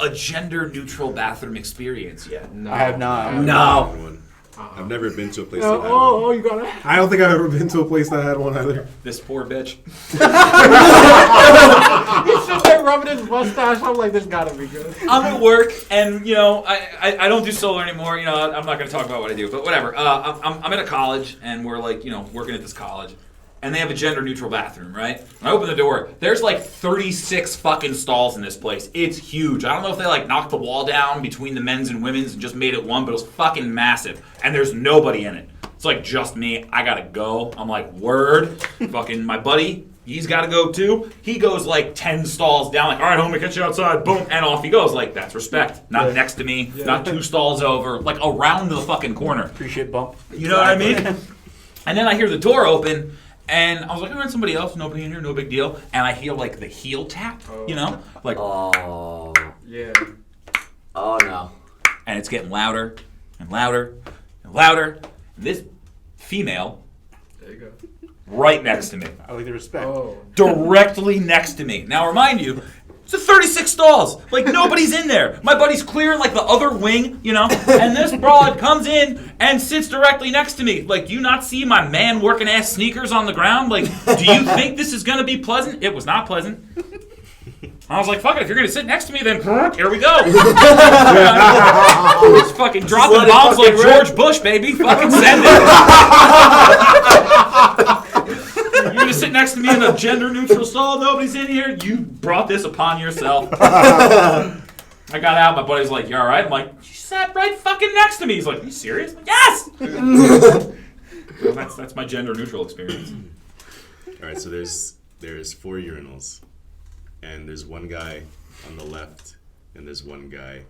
a gender-neutral bathroom experience yet? No, I have not. No. One. I've never been to a place Oh, that had one. oh, you got it. I don't think I've ever been to a place that had one either. This poor bitch. He's sitting there rubbing his mustache. I'm like, this gotta be good. I'm at work, and you know, I don't do solar anymore. You know, I'm not going to talk about what I do, but whatever. I'm at a college, and we're like, you know, working at this college, and they have a gender-neutral bathroom, right? And I open the door. There's like 36 fucking stalls in this place. It's huge. I don't know if they like knocked the wall down between the men's and women's and just made it one, but it was fucking massive, and there's nobody in it. It's like just me. I gotta go. I'm like, word. Fucking my buddy. He's got to go too. He goes like 10 stalls down, like, all right, homie, catch you outside. Boom, and off he goes. Like, that's respect. Not next to me, not 2 stalls over, like around the fucking corner. Appreciate bump. You know what I mean? And then I hear the door open, and I was like, all right, somebody else, nobody in here, no big deal. And I hear like the heel tap, you know? Like, Oh. Yeah. Oh no. and it's getting louder and louder and louder. And this female, There you go. right next to me. I like the respect. Oh. Directly next to me. Now, remind you, it's a 36 stalls. Like, nobody's in there. My buddy's clearing, like, the other wing, you know? And this broad comes in and sits directly next to me. Like, do you not see my man-working-ass sneakers on the ground? Like, do you think this is going to be pleasant? It was not pleasant. I was like, fuck it, if you're going to sit next to me, then here we go. Just fucking dropping Let it bombs like fucking rip. George Bush, baby. Fucking send it. You're gonna sit next to me in a gender-neutral stall. Nobody's in here. You brought this upon yourself. I got out. My buddy's like, "You all right?" I'm like, "She sat right fucking next to me." He's like, "Are you serious?" I'm like, yes. Well, that's my gender-neutral experience. All right, so there's 4 urinals, and there's one guy on the left, and there's one guy.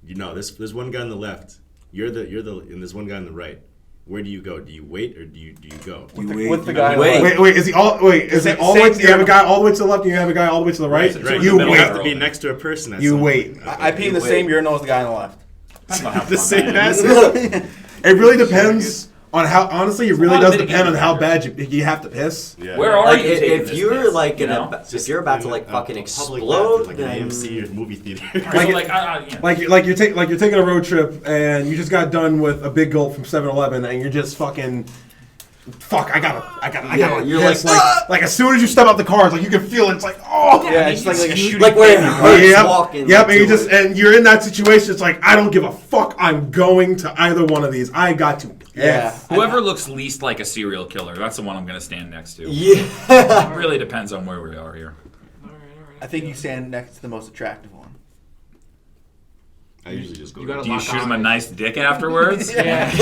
There's one guy on the left. You're the, and there's one guy on the right. Where do you go? Do you wait or do you go? With the guy. Wait, is he all? Wait, is it all the way? You have a guy all the way to the left, and you have a guy all the way to the right. Right. You You have to wait. be next to a person. You wait. I pee in the same urinal as the guy on the left. Depends on how The fun same that is. ass. It really depends on how. Honestly, it really lot of does depend on how mitigating bad you have to piss. Yeah. Where are Like you taking if this you're piss, like you in know? if you're about to like fucking Public explode, bathroom, like then an AMC or movie theater. So, like, you know. Like you're taking a road trip and you just got done with a big gulp from 7-Eleven and you're just fucking. Fuck! I gotta. you're piss. like, like as soon as you step out the car, it's like you can feel it. It's like oh. Yeah, it's like a shooting. like where it game. hurts Yep. walking. Yep, like, and to it. you're in that situation. It's like I don't give a fuck. I'm going to either one of these. I got to. Yeah. Whoever looks least like a serial killer, that's the one I'm gonna stand next to. Yeah. It really depends on where we are here. I think you stand next to the most attractive one. I usually just go. You gotta Do you lock shoot him a eyes. nice dick afterwards? Yeah.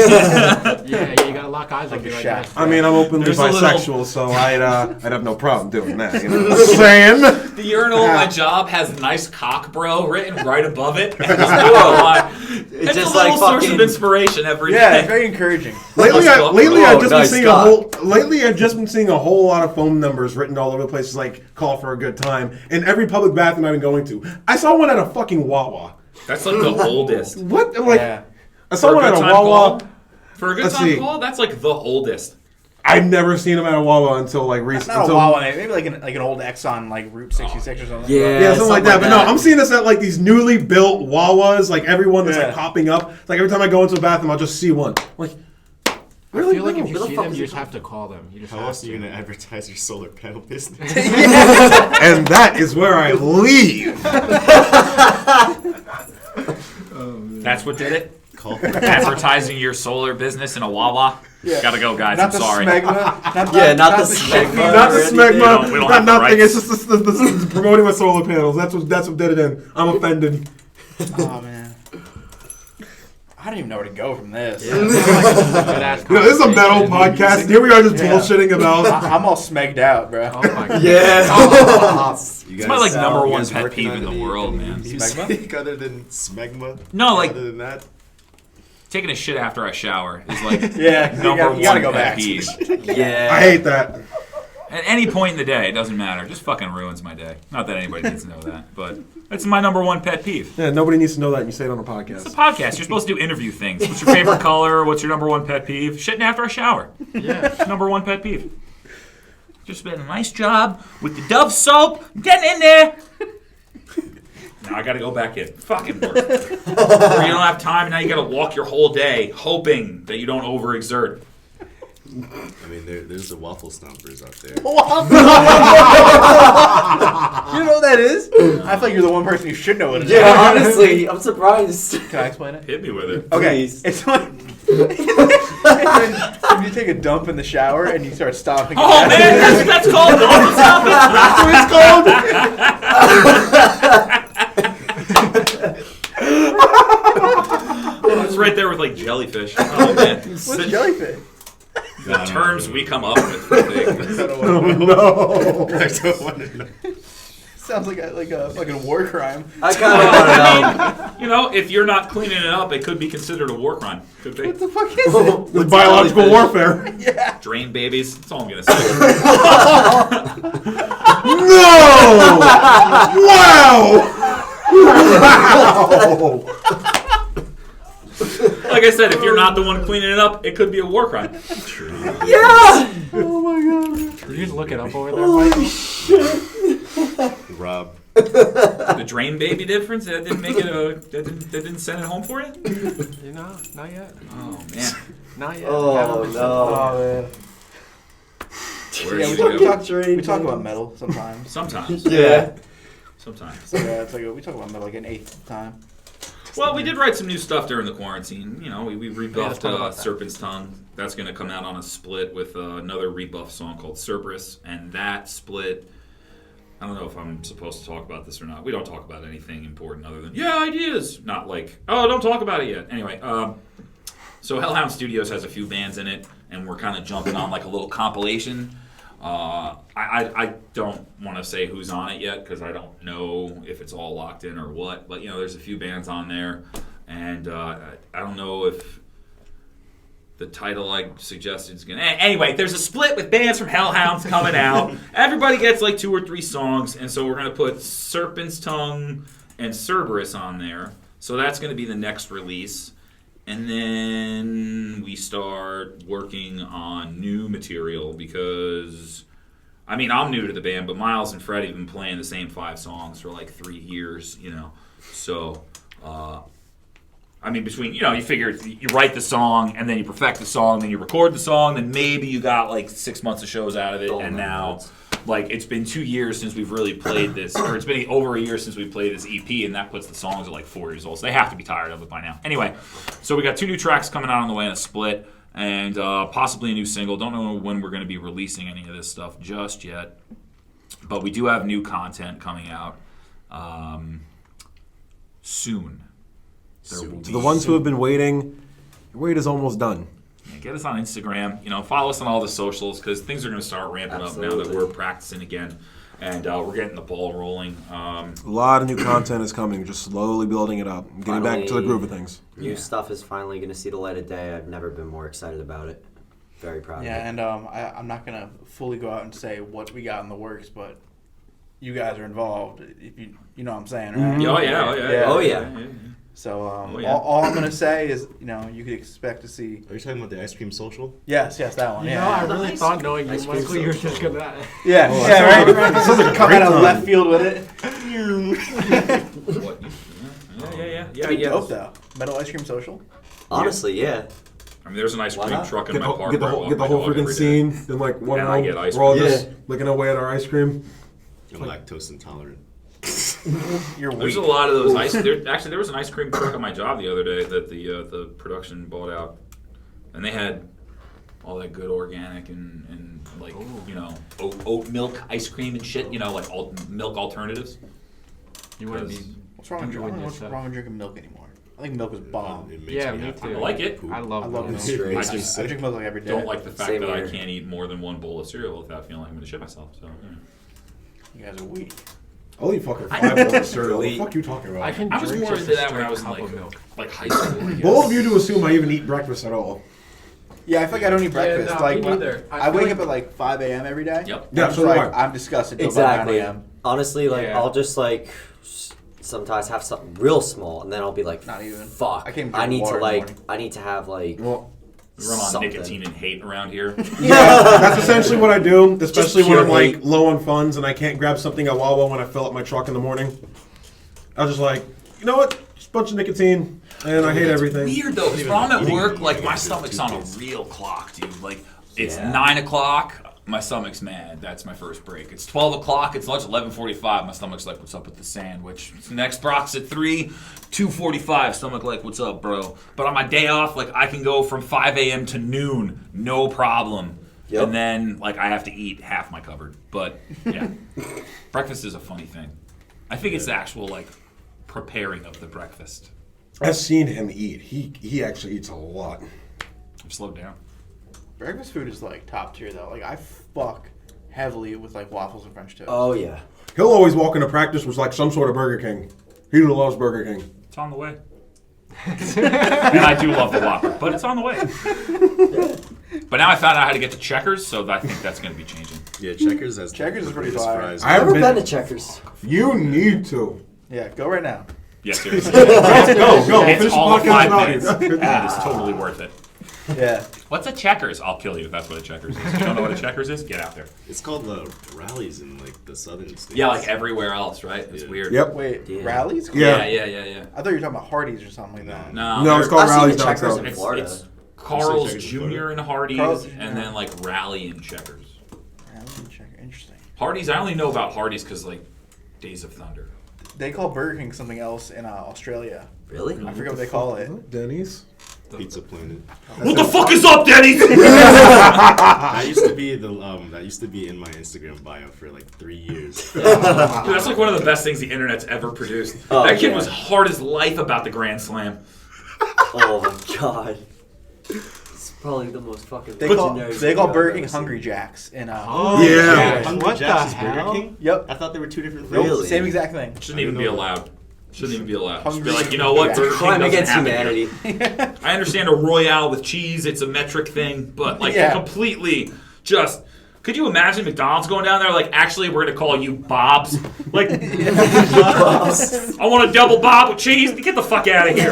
yeah, you gotta lock eyes and be like Shaq. that. I mean, I'm openly There's a little- bisexual, so I'd have no problem doing that. You know what I'm saying? The urinal at my job has "nice cock, bro" written right above it. And it's not gonna lie. It's just a little like source of fucking- inspiration every day. Yeah, it's very encouraging. Lately, Nice cock. I've just nice been seeing cock. Lately, I've just been seeing a whole lot of phone numbers written all over the place, like "call for a good time" in every public bathroom I've been going to. I saw one at a fucking Wawa. That's like the oldest. What? Like, Yeah. I saw For a one at good a time Wawa. call? For a good Let's time see. call, that's like the oldest. I've never seen them at a Wawa until like recently. Not a Wawa, maybe like an old Exxon, like Route 66 or something. Yeah. Yeah, something like that. But no, that. I'm seeing this at like these newly built Wawas, like everyone that's Yeah. like popping up. It's like every time I go into a bathroom, I'll just see one. Like, I feel like No. if you Where the see fuck them, is you it just have to call them. You just How have else are you to. gonna advertise your solar panel business? and that is where I leave. That's what did it? Call for Advertising your solar business in a Wawa? Yeah. Gotta go, guys. Not I'm the sorry. smegma. Not the shit. smegma. Not the Already smegma, did. We don't not have the nothing. rights. It's just this promoting my solar panels. That's what did it in. I'm offended. Oh man, I don't even know where to go from this. Yeah, it's like a good-ass You know, this is a metal conversation. podcast. Here we are just Yeah. bullshitting about. I'm all smegged out, bro. Oh my god. Yeah. You It's my like guys- number you one guys pet working peeve on in the any- world, any man. music other than smegma? No, like Other than that, taking a shit after I shower is like Yeah, number you gotta one go pet back. peeve. Yeah. I hate that. At any point in the day, it doesn't matter. It just fucking ruins my day. Not that anybody needs to know that, but that's my number one pet peeve. Yeah, nobody needs to know that. And you say it on a It's a podcast. podcast. You're supposed to do interview things. What's your favorite color? What's your number one pet peeve? Shitting after I shower. Yeah. Number one pet peeve. Just been a nice job with the Dove soap. I'm getting in there. Now I got to go back in. Fucking work. Or you don't have time, and now you got to walk your whole day hoping that you don't overexert. I mean, there's the waffle stompers out there. You know what that is? I feel like you're the one person who should know what it is. Yeah, honestly, I'm surprised. Can I explain it? Hit me with it. Okay, Please. it's when if you take a dump in the shower and you start stomping. Oh man, that's what that's called. Waffle stomping. Oh, it's right there with like jellyfish. Oh man, What's jellyfish? the terms we come up with for things. No. I don't want to know. Sounds like a fucking war crime. I kind of want to know. You know, if you're not cleaning it up, it could be considered a war crime. Could be. What the fuck is it? It's biological warfare. Yeah. Drain babies. That's all I'm gonna say. No! Wow! Wow! Like I said, if you're not the one cleaning it up, it could be a war crime. Yeah! Oh my god. Did you just look it up over there, Michael? Rob. The drain baby difference that didn't make it that didn't send it home for you. You know, not yet. Oh man. Not yet. Oh, Haven't no. Oh man. Where Yeah, you we go? talk about metal sometimes. Sometimes. Yeah. Sometimes. Yeah, it's like we talk about metal like an eighth of the time. Well, we did write some new stuff during the quarantine. You know, we let's rebuffed talk about that. Serpent's Tongue. That's going to come out on a split with another rebuff song called Cerberus. And that split, I don't know if I'm supposed to talk about this or not. We don't talk about anything important other than, yeah, ideas. Not like, oh, don't talk about it yet. Anyway, so Hellhound Studios has a few bands in it, and we're kind of jumping on like a little compilation. I don't want to say who's on it yet because I don't know if it's all locked in or what. But, you know, there's a few bands on there. And I don't know if the title I suggested is going to... Anyway, there's a split with bands from Hellhounds coming out. Everybody gets like 2 or 3 songs. And so we're going to put Serpent's Tongue and Cerberus on there. So that's going to be the next release. And then we start working on new material because, I mean, I'm new to the band, but Miles and Freddie have been playing the same 5 songs for like 3 years, you know. So, I mean, between, you know, you figure you write the song and then you perfect the song, then you record the song, then maybe you got like 6 months of shows out of it, and now... Like, it's been 2 years since we've really played this, or it's been over a year since we played this EP, and that puts the songs at like 4 years old, so they have to be tired of it by now. Anyway, so we got 2 new tracks coming out on the way in a split, and possibly a new single. Don't know when we're going to be releasing any of this stuff just yet, but we do have new content coming out soon. There will To be the ones who have been waiting, your wait is almost done. Yeah, get us on Instagram. You know, follow us on all the socials because things are going to start ramping up now that we're practicing again, and we're getting the ball rolling. A lot of new content is coming, just slowly building it up, getting back to the groove of things. New stuff is finally going to see the light of day. I've never been more excited about it. Very proud of it. Yeah, and I'm not gonna fully go out and say what we got in the works, but you guys are involved. If you know what I'm saying, right? Oh yeah. Oh, yeah. So yeah. all I'm gonna say is, you know, you could expect to see. Are you talking about the ice cream social? Yes, that one. You Yeah, know, I yeah. really thought knowing you, Ice cream Michael, you were social. just gonna... Yeah, Oh, yeah, right. Sounds like a Come great out of time. left field with it. What? Yeah. It'd be dope though. Metal ice cream social. Honestly, yeah. I mean, there's an ice Why cream not? truck in Get my the, park. get the where I whole, walk get the my whole dog freaking every day. scene in like one And I room. get ice We're all cream. just Yeah. licking away at our ice cream. I'm lactose intolerant. You're There's weak. a lot of those ice. Actually, there was an ice cream truck at my job the other day that the production bought out, and they had all that good organic and like you know oat milk ice cream and shit. You know, like milk alternatives. You wouldn't be... What's wrong with you? I don't know what's wrong with drinking milk anymore. I think milk is bomb. It makes Yeah, me me happy. too. I like it. Poop. I love milk. milk. Straight. I drink milk like every day. Don't like the fact Same that I here. can't eat more than one bowl of cereal without feeling like I'm gonna shit myself. So. Yeah. You guys are weak. I'll eat fucking 5 bowls of cereal. What the Delete. fuck are you talking about? I can I was drink more just into a that when I was straight cup like of milk. like high school. I guess. Bold of you to assume I even eat breakfast at all. Yeah, I feel like I don't eat breakfast. no, like me when- neither. I I feel wake like- up at like 5 a.m. every day. Yep. Yeah, I'm so just do like I. I'm disgusted till Exactly. about 9 a.m. Honestly, like Yeah. I'll just like sometimes have something real small, and then I'll be like, Not even. fuck. I can't I drink need water to in the like. morning. I need to have like. Well, We run on something. nicotine and hate around here. yeah, that's essentially what I do, especially when pure I'm like hate. low on funds and I can't grab something at Wawa when I fill up my truck in the morning. I was just like, you know what? Just a bunch of nicotine, and I hate everything. Weird though, because when I'm at work, like my stomach's on a real clock, dude. Like it's 9 o'clock, my stomach's mad. That's my first break. It's 12 o'clock. It's lunch. 11:45. My stomach's like, what's up with the sandwich? Next brock's at 3. 2:45. Stomach like, what's up, bro? But on my day off, like I can go from 5 a.m. to noon, no problem. Yep. And then like I have to eat half my cupboard. But yeah, breakfast is a funny thing. I think it's the actual like preparing of the breakfast. I've seen him eat. He actually eats a lot. I've slowed down. Breakfast food is like top tier though. Like I fuck heavily with like waffles and French toast. Oh yeah. He'll always walk into practice with like some sort of Burger King. He loves Burger King. It's on the way. And I do love the Whopper, but it's on the way. But now I found out how to get to Checkers, so I think that's going to be changing. Yeah, Checkers is pretty fire. fries. I haven't Never been to Checkers. You need to. Yeah, go right now. Yeah, seriously. Go. It's Finish the all of podcast 5 without minutes. you. And it's totally worth it. Yeah. What's a Checkers? I'll kill you if that's what a Checkers is. If you don't know what a Checkers is? Get out there. It's called the rallies in like the southern states. Yeah, like everywhere else, right? It's weird. Yep. Wait, Yeah. Rallies? Yeah. Yeah. I thought you were talking about Hardee's or something like that. No, it's called I've seen Rallies the down Checkers south. in Florida. It's Carl's Checkers in Jr. Florida. and Hardee's, Carl's, and yeah. then like Rally and Checkers. Rallies and Checkers. Interesting. Hardee's, I only know about Hardee's because like Days of Thunder. They call Burger King something else in Australia. Really? I forget what they call it. Denny's. Pizza Planet. What the fuck is up, Denny's? That used to be in my Instagram bio for like 3 years. Dude, that's like one of the best things the internet's ever produced. Oh, that kid yeah. was hard as life about the Grand Slam. Oh my god. It's probably the most fucking They call legendary they call video Burger I've King ever Hungry seen. Jacks in Oh, Yeah. Hungry What Jack's the is Burger hell? King? Yep. I thought they were two different Really? things. Same exact thing. Shouldn't even be allowed. Shouldn't even be allowed. Just be Hungry like, you know what? Jack's. Burger King Crime doesn't against happen humanity. here. I understand a Royale with cheese. It's a metric thing, but like Yeah. completely just. Could you imagine McDonald's going down there like, actually, we're gonna call you Bob's? Like, I want a double Bob with cheese. Get the fuck out of here.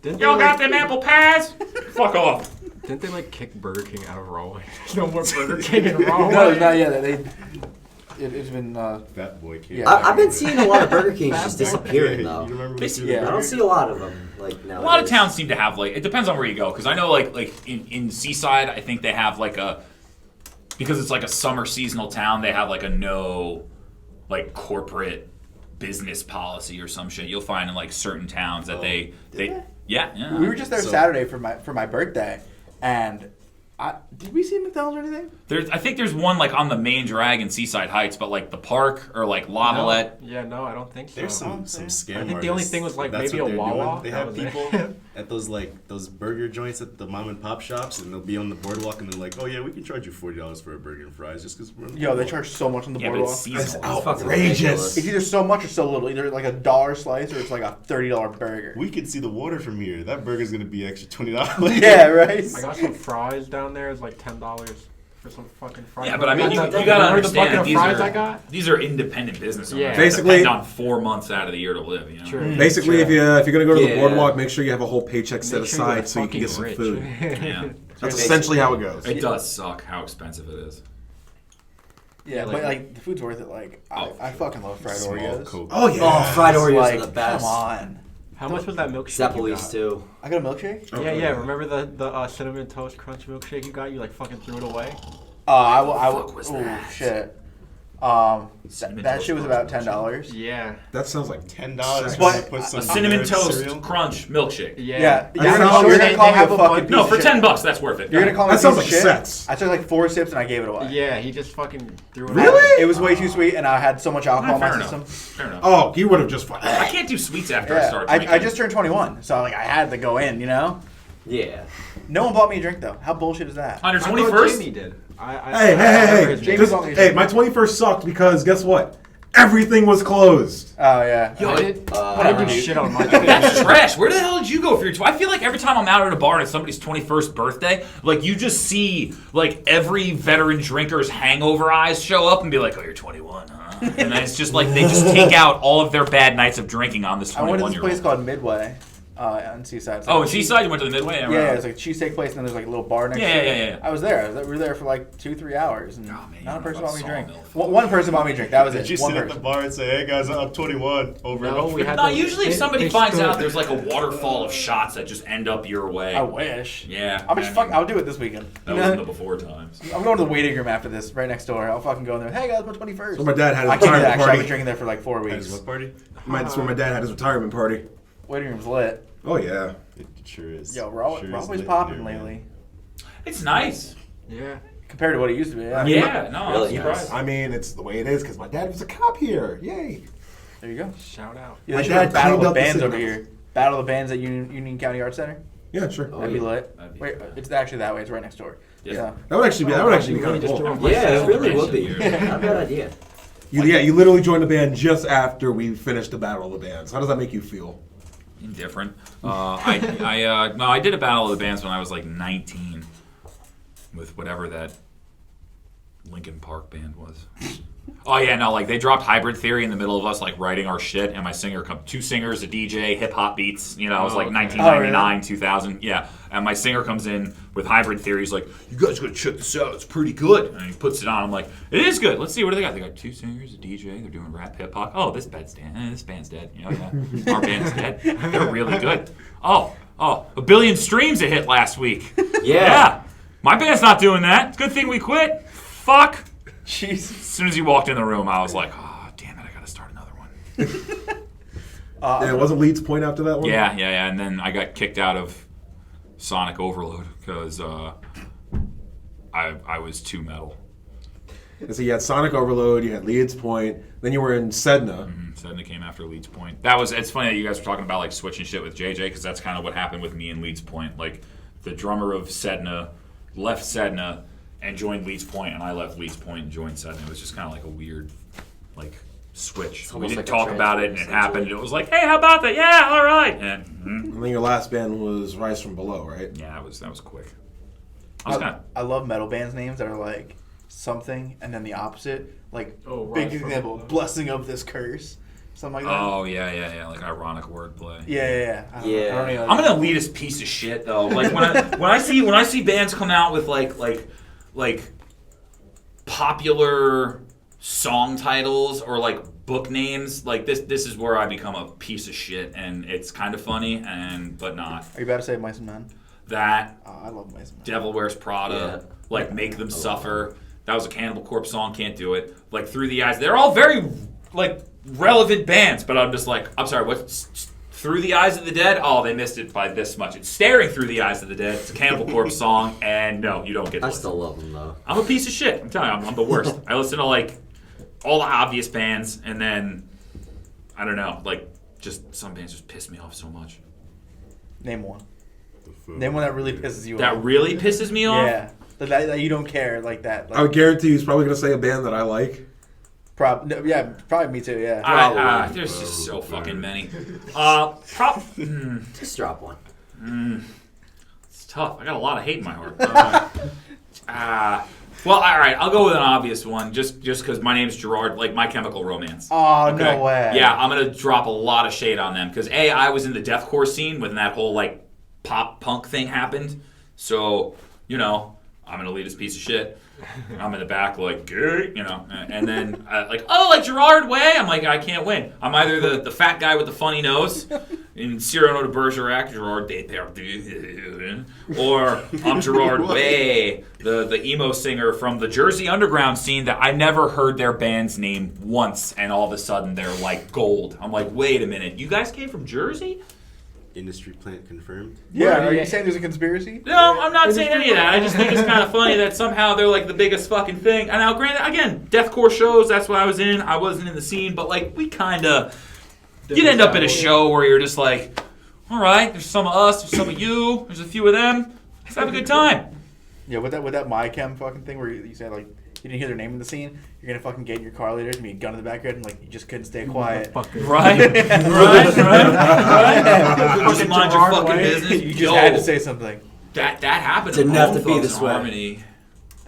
Didn't Y'all they, got like, them apple pies? Fuck off. didn't they like kick Burger King out of Rahway? There's no more Burger King in Rahway. No, not yet. It's been. Fat Boy King. Yeah. I've been seeing a lot of Burger Kings just disappearing You though. remember This- when yeah. I don't see a lot of them like now. A lot of towns seem to have like, it depends on where you go, because I know like in Seaside, I think they have like because it's like a summer seasonal town, they have like a no like corporate business policy or some shit. You'll find in like certain towns that they yeah. We were just there So- Saturday for my birthday, and did we see McDonald's or anything? I think there's one like on the main drag in Seaside Heights, but like the park or like Lavalette. Yeah, no, I don't think so. There's some scam I think the only artists, thing was, like, that's maybe what a they're Wawa. doing. They That have was it. people at those burger joints at the mom and pop shops, and they'll be on the boardwalk, and they're like, "Oh yeah, we can charge you $40 for a burger and fries just because we're on the Yo, they boardwalk." charge so much on the Yeah, but boardwalk. it's That's seasonal. outrageous. It's either so much or so little. Either like $1 slice or it's like a $30 burger. We could see the water from here. That burger's gonna be extra $20. Yeah, right. I got some fries down there. It's like $10 for some fucking fries. Yeah, but I mean, you Remember gotta the understand bucket that of these fries are, I got? these are independent business owners. Yeah. that Basically- depend on 4 months out of the year to live. You know. True. Basically, if you're gonna go to the Yeah. boardwalk, make sure you have a whole paycheck set Make sure you're aside so you can get some fucking food. rich. Yeah. That's essentially how it goes. It does suck how expensive it is. Yeah, but like the food's worth it. Like I fucking love fried Small Oreos. Coke. Oh yeah. Oh, fried Oreos Like, are the best. come on. How much was that milkshake? you Zeppeli's got? too. I got a milkshake. Oh, Yeah, yeah. Remember the cinnamon toast crunch milkshake you got? You like fucking threw it away. I fuck was oh that? shit. Cinnamon That Toast shit was Crunch about $10. Yeah. That sounds like $10 But to put some A cinnamon Nerds toast cereal. crunch milkshake. Yeah. Yeah, I you're don't gonna, know, you're they- gonna call they me a have a fucking bunch- piece No, of for shit. $10, that's worth it. You're gonna call me That a sounds piece of like shit. sets. I took like 4 sips and I gave it away. Yeah, he just fucking threw it Really? away. It was way too sweet, and I had so much alcohol in Fair my enough. system. Fair enough. Oh, he would have just fucking. I can't do sweets after I Yeah, start drinking. I just turned 21, so like I had to go in. You know, Yeah. no one bought me a drink though. How bullshit is that? On your I thought 21st? Jamie did. Hey, hey, Jamie Just- bought me a hey, drink. my 21st sucked because guess what? Everything was closed. Oh yeah. Yo, I it- did. whatever, I did dude. shit on my. That's trash. Where the hell did you go for your? I feel like every time I'm out at a bar and it's somebody's 21st birthday, like you just see like every veteran drinker's hangover eyes show up and be like, "Oh, you're 21, huh?" And then it's just like they just take out all of their bad nights of drinking on this I went to this 21-year-old. place called Midway. On Seaside. Oh, in Seaside, you went to the Midway? Yeah, it's like a cheesesteak place, and then there's like a little bar next to it. Yeah. I was there. We were there for like 2-3 hours, and Oh, man, not a person bought me a drink. Sawmill. One person bought me a drink. That was it. Did you One sit at person. the bar and say, "Hey guys, I'm up 21 over"? No, we had No, to- usually if they- somebody they finds stood- out there's like a waterfall of shots that just end up your way. I wish. Yeah. I'll just I fuck. mean, I'll do it this weekend. That was in the before times. I'm going to the waiting room after this, right next door. I'll fucking go in there. Hey guys, my 21st. So my dad had his I can't do that. retirement Actually, I've party. been drinking there for like 4 At weeks. his what party? That's where my dad had his retirement party. Waiting room's lit. Oh yeah. It sure is. Yo, we're Sure is always lit in popping there, man. lately It's nice. Yeah. compared to what it used to be. Yeah. Yeah, no, Really I'm surprised. I mean, it's the way it is because my dad was a cop here. Yay. There you go. Shout out. Yeah, My they should have dad Battle of cleaned the up the Bands city. over here. Battle of the Bands at Union County Arts Center. Yeah, sure. That'd be lit. That'd be Wait, fun. it's actually that way. It's right next door. Yeah. Yeah. That would actually be You kind of just cool. drove my Yeah, it phone. really would be. Yeah. Not a bad idea. You literally joined the band just after we finished the Battle of the Bands. How does that make you feel? Indifferent. I did a Battle of the Bands when I was like 19 with whatever that Linkin Park band was. Oh yeah, no, like they dropped Hybrid Theory in the middle of us like writing our shit, and my singer two singers, a DJ, hip hop beats. You know, it was like okay. 1999, 2000. Yeah, and my singer comes in with Hybrid Theory. He's like, "You guys gotta check this out. It's pretty good." And he puts it on. I'm like, "It is good. Let's see what do they got. They got two singers, a DJ. They're doing rap, hip hop. Oh, this band's dead. This band's dead. You know, yeah, our band's dead. They're really good. Oh, 1 billion streams it hit last week. Yeah, my band's not doing that. It's a good thing we quit. Fuck." Jesus. As soon as he walked in the room, I was like, "Oh, damn it! I gotta start another one." Yeah, it wasn't Leeds Point after that one? Yeah, and then I got kicked out of Sonic Overload because I was too metal. And so you had Sonic Overload, you had Leeds Point, then you were in Sedna. Sedna came after Leeds Point. It's funny that you guys were talking about like switching shit with JJ because that's kind of what happened with me and Leeds Point. Like the drummer of Sedna left Sedna and joined Leeds Point, and I left Leeds Point and joined Sedna. It was just kind of like a weird, like, switch. It's We almost didn't like a talk about it, and transfer, it happened. It was like, "Hey, how about that? Yeah, all right." And And then your last band was Rise from Below, right? yeah, that was quick. I was kind of I love metal bands names that are like something and then the opposite. Like Oh, big Rise from example, Below. blessing of this curse. Something like that. oh yeah, like ironic wordplay. Yeah. I don't know. I'm an elitist piece of shit though. Like when I see bands come out with like popular song titles or like book names, like this is where I become a piece of shit, and it's kind of funny but not. Are you about to say Mice and Men? That Oh, I love Mice and Men. Devil Wears Prada, Yeah. like Make Them Suffer. That was a Cannibal Corpse song, can't do it. Like Through the Eyes, they're all very like relevant bands, but I'm just like, I'm sorry, what's Through the Eyes of the Dead? Oh, they missed it by this much. It's Staring Through the Eyes of the Dead. It's a Cannibal Corpse song, and no, you don't get to I listen. still love them though. I'm a piece of shit. I'm telling you, I'm the worst. I listen to like all the obvious bands, and then I don't know, like just some bands just piss me off so much. Name one. Name one that really pisses you That off. really pisses me off. Yeah. That you don't care like that. Like, I would guarantee he's probably going to say a band that I like. probably me too. Yeah. Probably. There's just so fucking many. Just drop one. It's tough. I got a lot of hate in my heart. Well, all right. I'll go with an obvious one, just because my name's Gerard, like My Chemical Romance. Oh Okay? no way. Yeah, I'm gonna drop a lot of shade on them because I was in the deathcore scene when that whole like pop punk thing happened. So I'm an elitist piece of shit. I'm in the back like, gay, and then like Gerard Way. I'm like, I can't win. I'm either the fat guy with the funny nose in Cyrano de Bergerac, Gerard Depardieu, or I'm Gerard Way, the emo singer from the Jersey Underground scene that I never heard their band's name once, and all of a sudden they're like gold. I'm like, wait a minute, you guys came from Jersey? Industry plant confirmed. Yeah. Are you saying there's a conspiracy? No, I'm not saying any of that. I just think it's kind of funny that somehow they're like the biggest fucking thing. And now, granted, again, deathcore shows, that's what I was in. I wasn't in the scene, but like we kind of, you'd end up at a show where you're just like, all right, there's some of us, there's some of you, there's a few of them. Let's have a good time. Yeah. With that My Chem fucking thing where you said like you didn't hear their name in the scene, you're gonna fucking get in your car later and be a gun in the back of it and like you just couldn't stay quiet. Right? Just mind your fucking business. You just had to say something. That happened. Didn't in have to Bone be Thugs this and way. Harmony.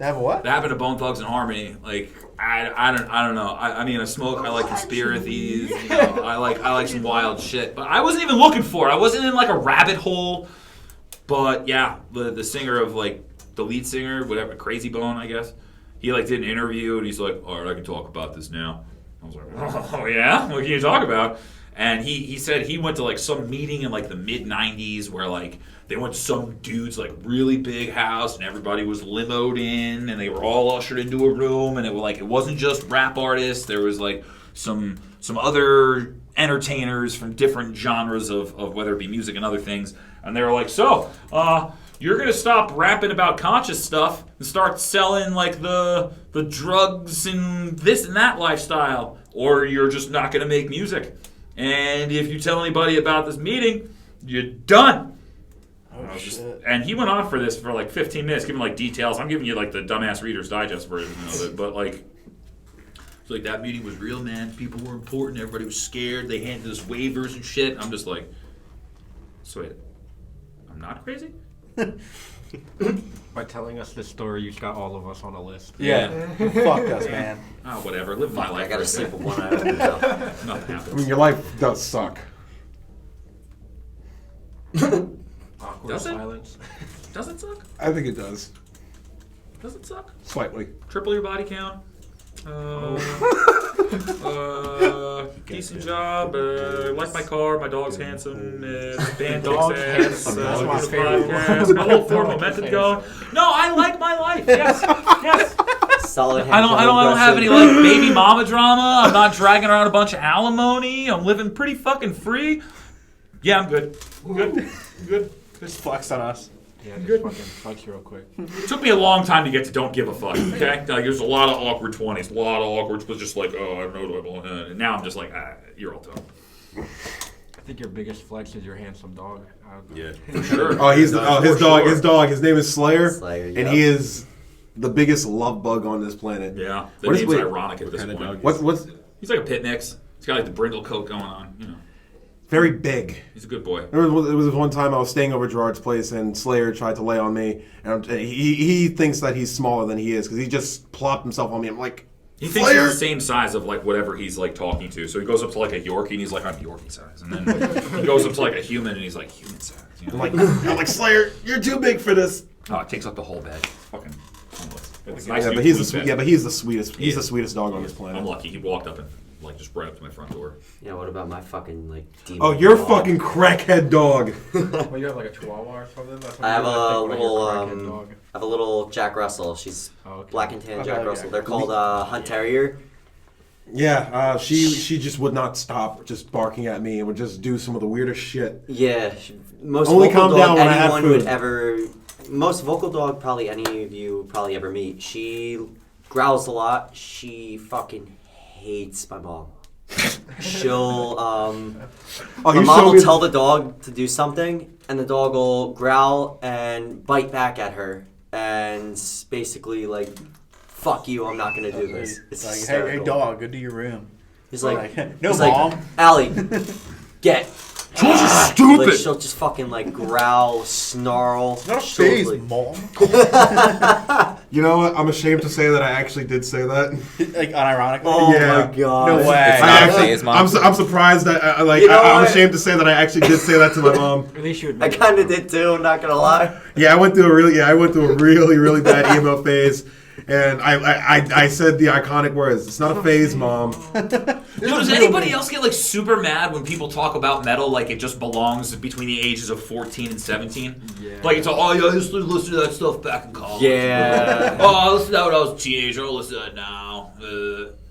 They have a what? That happened to Bone Thugs and Harmony. Like I don't know. I mean, I smoke. I like conspiracies. You know, I like some wild shit. But I wasn't even looking for it. I wasn't in like a rabbit hole. But yeah, the singer of like the lead singer, whatever, Crazy Bone, I guess. He like did an interview and he's like, all right, I can talk about this now. I was like, oh yeah, what can you talk about? And he said he went to like some meeting in like the mid '90s where like they went to some dude's like really big house and everybody was limoed in and they were all ushered into a room and it was like it wasn't just rap artists. There was like some other entertainers from different genres of whether it be music and other things. And they were like, so you're gonna stop rapping about conscious stuff and start selling like the drugs and this and that lifestyle, or you're just not gonna make music. And if you tell anybody about this meeting, you're done. Oh, shit. And he went on for this for like 15 minutes, giving like details. I'm giving you like the dumbass Reader's Digest version of it, but like, it's like that meeting was real, man. People were important. Everybody was scared. They handed us waivers and shit. I'm just like, so wait, I'm not crazy? By telling us this story, you got all of us on a list. Yeah. Fuck us, man. Oh, whatever. Live my life. I gotta right sleep there. with one eye open now. Nothing I happens. mean, your life does suck. Awkward Does it? silence. Does it suck? I think it does. Does it suck? Slightly. Triple your body count. Decent job. Like my car. My dog's handsome. The band Dog's kicks ass. handsome. That's my Good favorite podcast. one. My whole form momentum going. No, I like my life. Yes, yes. Solid. I don't have any like baby mama drama. I'm not dragging around a bunch of alimony. I'm living pretty fucking free. Yeah, I'm good. Good. Just flex on us. Yeah, just fucking flex real quick. It took me a long time to get to don't give a fuck. Okay, like there's a lot of awkward 20s. A lot of awkward was just like, oh, I don't know what I belong. And now I'm just like, you're all tough. I think your biggest flex is your handsome dog. Yeah. For sure. Oh, his For dog. sure. His dog. His name is Slayer, Slayer, and yep. he is the biggest love bug on this planet. Yeah, the What is- name's wait, ironic at what this kind of point. dog? What's He's like a pit mix. He's got like the brindle coat going on. You know, very big? he's a good boy. There was one time I was staying over at Gerard's place and Slayer tried to lay on me, and he thinks that he's smaller than he is because he just plopped himself on me. I'm like, He thinks Slayer? he's the same size of like whatever he's like talking to. So he goes up to like a Yorkie and he's like, I'm Yorkie size. And then he goes up to like a human and he's like, human size. You know? I'm like Slayer, you're too big for this. Oh, it takes up the whole bed. Fucking homeless. It's Yeah, nice but new he's tweed the bed. he's the sweetest. He He's the is. sweetest dog on this planet. I'm lucky. He walked up and like just right up to my front door. Yeah, what about my fucking like demon Oh, you're a dog? fucking crackhead dog. Well, you have like a Chihuahua or something? That's what I have you a think when you're little crackhead dog. I have a little Jack Russell. She's Oh, okay. black and tan Okay, Jack okay. Russell. They're called Hunt Terrier. Yeah, she just would not stop just barking at me and would just do some of the weirdest shit. Yeah, most Only vocal calm dog down when I have anyone would food. ever. Most vocal dog probably any of you probably ever meet. She growls a lot. She fucking hates my mom. She'll my you mom showed will me- tell the dog to do something, and the dog will growl and bite back at her, and basically like, "Fuck you! I'm not gonna do this." It's like, hey, hysterical. dog, go to your room. He's like, no, he's mom. like, Allie, get. George is stupid. Like, she'll just fucking like growl, snarl. It's not a She'll, phase, like- mom. You know what? I'm ashamed to say that I actually did say that. Like unironically. Oh Yeah. my god! No way. It's I not a actually, phase, Mom. I'm surprised that You know I'm what? ashamed to say that I actually did say that to my mom. At least you I admit kind of did too. Not gonna lie. Yeah, I went through a really bad emo phase, and I said the iconic words. It's not a phase, mom. Does anybody else get like super mad when people talk about metal like it just belongs between the ages of 14 and 17? Yeah. Like it's all, oh yeah, I used to listen to that stuff back in college. Yeah. Oh, I listened to that when I was a teenager. I'll listen to that now.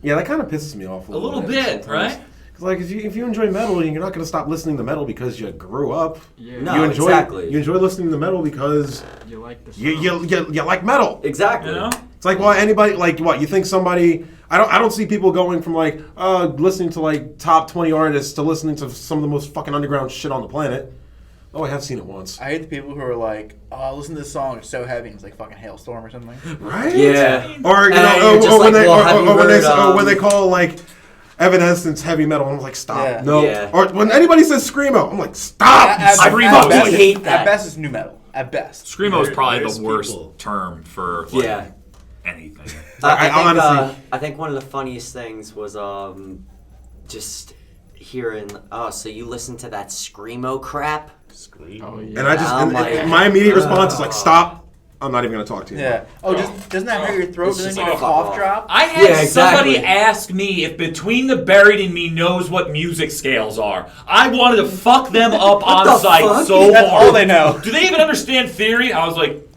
Yeah, that kind of pisses me off A little bit, sometimes. right? 'Cause, like if you enjoy metal, you're not going to stop listening to metal because you grew up. Yeah. No. You enjoy exactly. You enjoy listening to metal because You like the you like metal. Exactly. You know? It's like, well, anybody, like, what, you think somebody, I don't see people going from, like, listening to, like, top 20 artists to listening to some of the most fucking underground shit on the planet. Oh, I have seen it once. I hate the people who are like, oh, listen to this song, it's so heavy, and it's like fucking Hailstorm or something. Right? Yeah. Or, you And know, you're just or when like, they, well, have you or when they, heard, when they call, like, Evanescence heavy metal, I'm like, stop. Yeah. No. Yeah. Or when anybody says Screamo, I'm like, stop. Screamo, I like, hate that. At best, it's new metal. At best. Screamo is probably There's the worst people- term for like, Yeah. anything. I think one of the funniest things was just hearing. Oh, so you listen to that screamo crap? Scream. Oh, yeah. And I just, Oh, my my immediate response is like, stop. I'm not even going to talk to you. Yeah. Oh, doesn't that hurt your throat? It's Doesn't just it need a like, cough fuck drop? I had Yeah, somebody exactly. ask me if Between the Buried and Me knows what music scales are. I wanted to fuck them up on the site fuck? so That's hard. all they know. Do they even understand theory? I was like,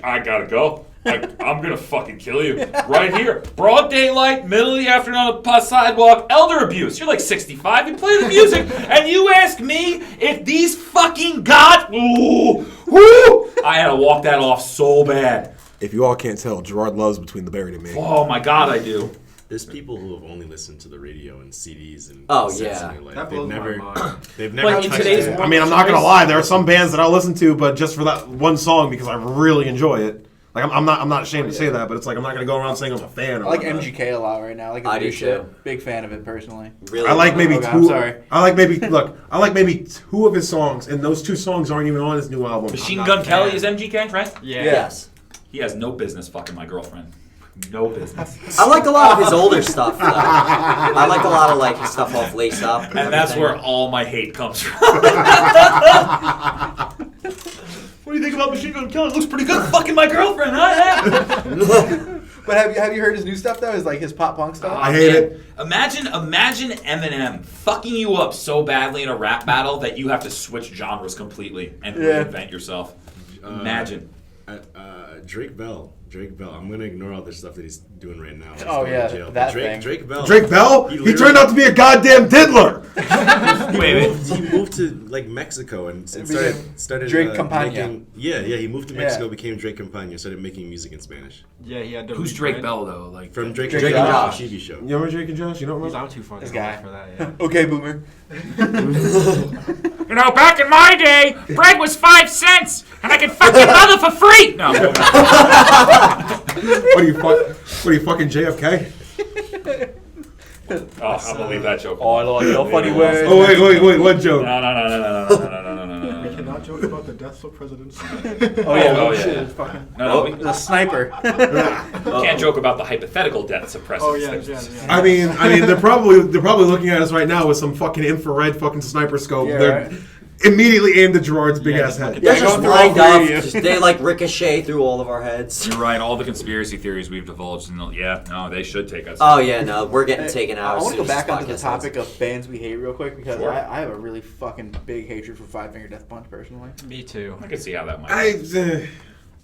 I gotta go. I'm gonna fucking kill you right here. Broad daylight, middle of the afternoon on the sidewalk, elder abuse. You're like 65, you play the music, and you ask me if these fucking woo! I had to walk that off so bad. If you all can't tell, Gerard loves Between the Buried and Me. Oh my god, I do. There's people who have only listened to the radio and CDs and Oh, cassettes yeah. in their life. That blows my mind. They've never Like in touched today's it. I mean, I'm not going to lie. There are some bands that I'll listen to, but just for that one song because I really enjoy it. Like I'm not ashamed to say that, but it's like I'm not going to go around saying I'm a fan. Or I like whatnot. MGK a lot right now. I like his I new do shit. too. Big fan of it personally. Really? I like maybe Okay, I'm two. sorry. I like maybe two of his songs, and those two songs aren't even on his new album. Machine not Gun a Kelly fan. is MGK, right? Yeah. Yes. He has no business fucking my girlfriend. No business. I like a lot of his older stuff. Though. I like a lot of like his stuff off Lace Up. And that's where all my hate comes from. What do you think about Machine Gun Kelly? Looks pretty good fucking my girlfriend, huh? But have you heard his new stuff though? His like his pop punk stuff. I hate it. Imagine Eminem fucking you up so badly in a rap battle that you have to switch genres completely and Yeah. reinvent yourself. Imagine. Drake Bell. I'm gonna ignore all the stuff that he's doing right now. He's Oh, going yeah, to jail. that Drake, thing. Drake Bell. Drake Bell? He He turned literally- out to be a goddamn diddler. He moved to like Mexico and started Drake Campagna. making, he moved to Yeah. Mexico, became Drake Campagna, started making music in Spanish. Yeah, he had to. Who's Drake Bell though? Like From Drake, Drake and and Josh Josh. TV show. You remember Drake and Josh? You don't He's remember? I'm too fucking This old guy. for that. Yeah. Okay, boomer. You know, back in my day, bread was 5 cents, and I could fuck your mother for free. No. What are you fucking JFK? Oh, I'm gonna leave that joke. Oh, I like no funny words. Oh wait, what joke? We cannot joke about the deaths of presidents. Oh yeah, Oh, yeah. shit, it's fucking. No, we The sniper. can't joke about the hypothetical deaths of Oh presidents. yeah. I mean, they're probably looking at us right now with some fucking infrared fucking sniper scope. Yeah, They're right. immediately aimed at Gerard's big Yeah, ass head. Yeah, They're just going through all lined three up. of you. Just, they like ricochet through all of our heads. You're right. All the conspiracy theories we've divulged, and they should take us. Oh yeah, no, we're getting taken out. I as want to soon go as back this onto the podcast topic of bands we hate real quick because Sure. I have a really fucking big hatred for Five Finger Death Punch personally. Me too. I can see how that might.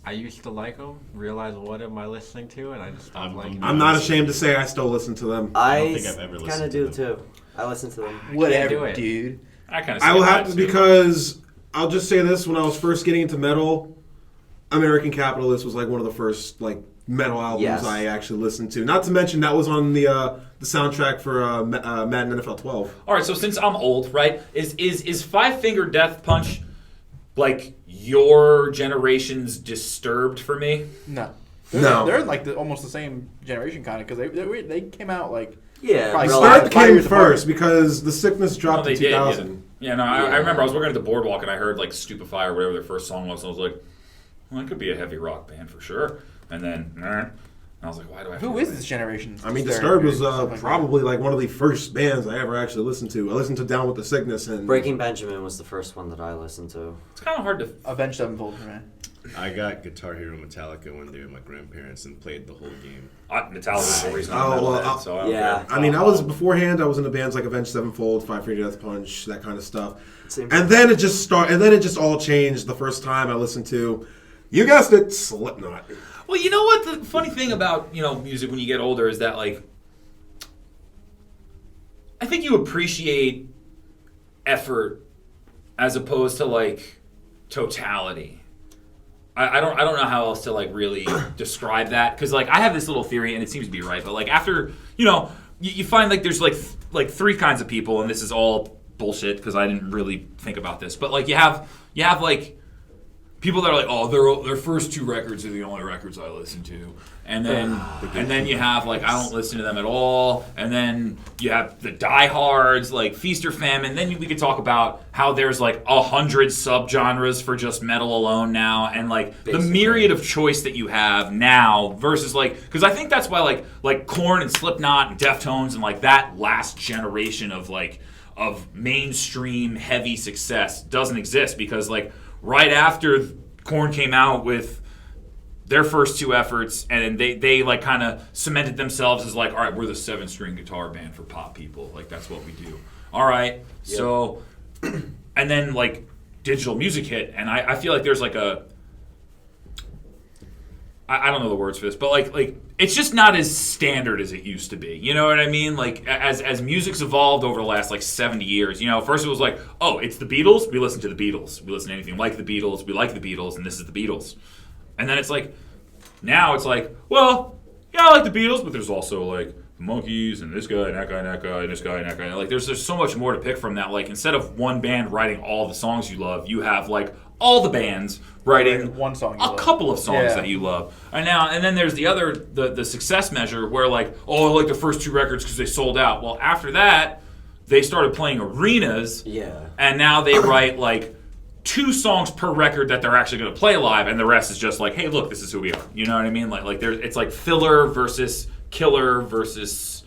I used to like them. Realized what am I listening to, and I just stopped liking. I'm not ashamed to say I still listen to them. I don't I think I've ever kind listened of to do them. too. I listen to them. do Whatever, it. dude. I kind of. I will have to because I'll just say this: when I was first getting into metal, American Capitalist was like one of the first like metal albums Yes. I actually listened to. Not to mention that was on the soundtrack for Madden NFL 12. All right, so since I'm old, right? Is Five Finger Death Punch like your generation's Disturbed for me? No. No. They're like almost the same generation kind of because they came out like Yeah, Probably real start life. Disturbed five came years apart. first because the sickness dropped they in did. 2000. Yeah, no, I remember I was working at the Boardwalk and I heard like Stupefy or whatever their first song was, and I was like, well, it could be a heavy rock band for sure. And then, and I was like, why do I? who is this generation? I mean, Disturbed was probably like one of the first bands I ever actually listened to. I listened to Down with the Sickness and Breaking Benjamin was the first one that I listened to. It's kind of hard to. Avenged Sevenfold for me. I got Guitar Hero Metallica one day with my grandparents and played the whole game. Metallica was the reason Oh, I'm well, metalhead, so I don't yeah. care. I mean, I was beforehand. I was in the bands like Avenged Sevenfold, Five Finger Death Punch, that kind of stuff. Same. And then it just all changed the first time I listened to, you guessed it, Slipknot. Well, you know what? The funny thing about music when you get older is that like, I think you appreciate effort as opposed to like totality. I don't know how else to like really describe that because like I have this little theory and it seems to be right, but like after you find like there's like three kinds of people, and this is all bullshit because I didn't really think about this, but like you have like people that are like, oh, their first 2 records are the only records I listen to, and then you have like I don't listen to them at all, and then you have the diehards like Feast or Famine. Then we could talk about how there's like 100 subgenres for just metal alone now, and like the myriad of choice that you have now versus like because I think that's why like Korn and Slipknot and Deftones and like that last generation of mainstream heavy success doesn't exist because like right after Korn came out with their first 2 efforts and they like kind of cemented themselves as like, all right, we're the 7-string guitar band for pop people. Like that's what we do. All right. Yep. So, and then like digital music hit. And I feel like there's like I don't know the words for this, but like it's just not as standard as it used to be. You know what I mean? Like as music's evolved over the last like 70 years, first it was like, oh, it's the Beatles, we listen to the Beatles. We listen to anything like the Beatles, we like the Beatles, and this is the Beatles. And then it's like, now it's like, well, yeah, I like the Beatles, but there's also like the Monkees and this guy and that guy and that guy and this guy and that guy. Like there's so much more to pick from that. Like instead of one band writing all the songs you love, you have like all the bands writing one song a couple of songs that you love. And then there's the success measure where like, oh, I like the first 2 records because they sold out. Well, after that, they started playing arenas. Yeah. And now they write like 2 songs per record that they're actually going to play live, and the rest is just like, hey, look, this is who we are. You know what I mean? Like it's like filler versus killer versus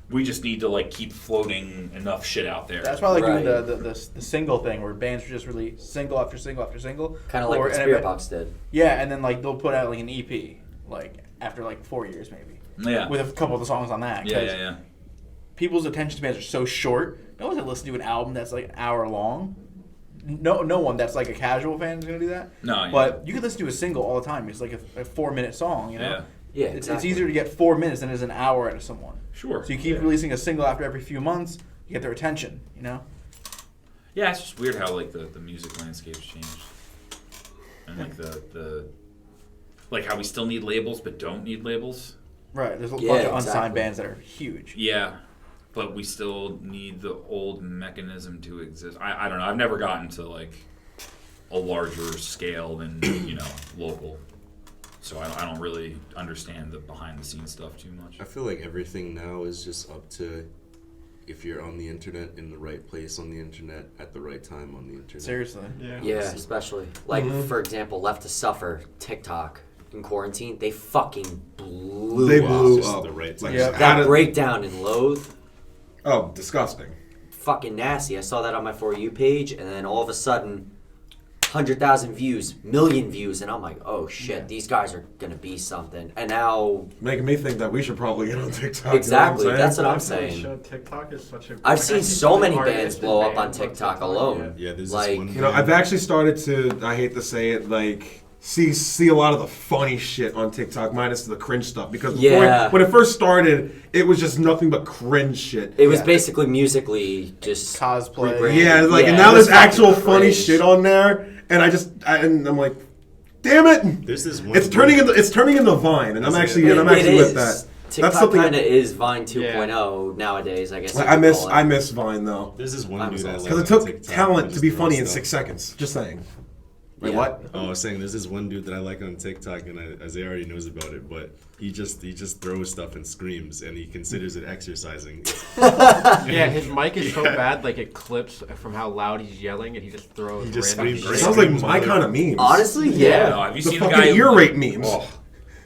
we just need to like keep floating enough shit out there. That's why I like doing the single thing where bands are just release single after single after single. Kind of like what Spirit Box did. Yeah, and then like they'll put out like an EP like after like 4 years maybe. Yeah. With a couple of the songs on that. Yeah. People's attention spans are so short. No one's gonna listen to an album that's like an hour long. No one that's like a casual fan is gonna do that. No, but you can listen to a single all the time. It's like a 4-minute song, Yeah, It's easier to get 4 minutes than it is an hour out of someone. Sure. So you keep releasing a single after every few months, you get their attention, Yeah, it's just weird how like the music landscape's changed, and like the like how we still need labels but don't need labels. Right. There's a bunch of unsigned bands that are huge. Yeah. But we still need the old mechanism to exist. I don't know. I've never gotten to like a larger scale than local, so I don't really understand the behind the scenes stuff too much. I feel like everything now is just up to if you're on the internet in the right place on the internet at the right time on the internet. Seriously. Yeah, especially like for example, Left to Suffer, TikTok. In quarantine, they fucking blew up. up. The right like, that breakdown in Loathe. Oh, disgusting. Fucking nasty. I saw that on my For You page, and then all of a sudden, 100,000 views, million views, and I'm like, oh shit, these guys are gonna be something. And now, making me think that we should probably get on TikTok. Exactly, that's what I'm saying. TikTok is such a. I've seen so many bands blow up on TikTok alone. Yeah, there's like, this one. I've actually started to. I hate to say it, like. See a lot of the funny shit on TikTok, minus the cringe stuff. Because before when it first started, it was just nothing but cringe shit. It was basically Musically just cosplay. And now there's actual funny shit on there, and I'm like, damn it! There's this one. It's turning into Vine, and I'm actually with that. TikTok kind of is Vine 2.0 nowadays, I guess. I miss Vine though. There's this one dude I like because it took talent to be funny in 6 seconds. Just saying. Wait, what? Oh, I was saying there's this one dude that I like on TikTok, and Isaiah already knows about it, but he just throws stuff and screams, and he considers it exercising. Yeah, his mic is so bad, like it clips from how loud he's yelling, and he just throws. He just random screams. It sounds like my kind of memes. Honestly, No, have you the seen a fucking guy ear who, rape memes.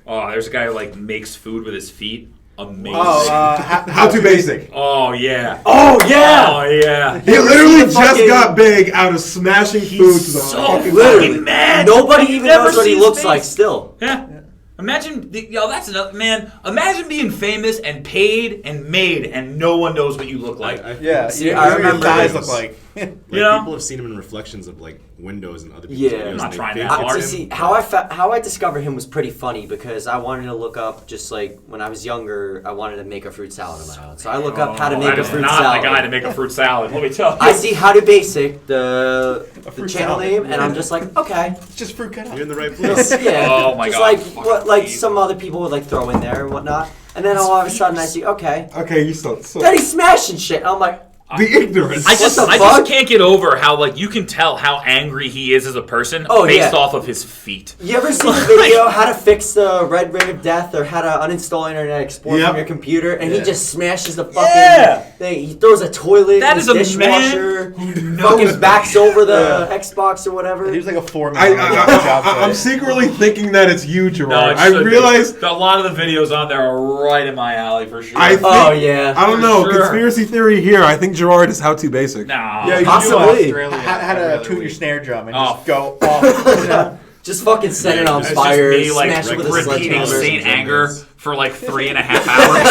Oh, there's a guy who like makes food with his feet. Amazing. How too basic. Oh yeah. Oh yeah. Oh yeah. He literally just got big out of smashing food to the fucking fucking mad. Nobody even knows what he looks like still. Yeah. Imagine, that's enough, man. Imagine being famous and paid and made, and no one knows what you look like. I remember guys look like. People have seen him in reflections of like windows and other people's videos. I'm not trying that that hard. See, how I discovered him was pretty funny because I wanted to look up just like when I was younger, I wanted to make a fruit salad on my own. So I look up how to make a fruit salad. Not the guy to make a fruit salad. Let me tell you. I see How to Basic, the channel salad. name, and I'm just like, okay, It's just fruit cut up. You're in the right place. yeah. Oh my just God, like fucking what like amazing. some other people would like throw in there and whatnot. And then all of a sudden I see, okay, Okay, you still. then he's smashing shit. And I'm like, The ignorance. I just What the fuck? can't get over how like you can tell how angry he is as a person Oh, based yeah. off of his feet. You ever seen the video how to fix the red ring of death or how to uninstall Internet Explorer Yep. from your computer, and he Yeah. just smashes the fucking Yeah. thing. He throws a toilet That in is his a man dishwasher. who knows. Fucking backs over the Xbox or whatever. He was like a foreman. I'm secretly thinking that it's you, Gerard. No, it I should be. realized. A lot of the videos on there are right in my alley for sure. I think, Oh, yeah. I don't For know. sure. Conspiracy theory here. I think Gerard is how to basic. no. Yeah, you Possibly. do how to tune your snare drum and Oh. just go off. You know? Just fucking set it on It's fire, just me like smash it with a repeating sledgehammer. Saint Anger for like 3.5 hours.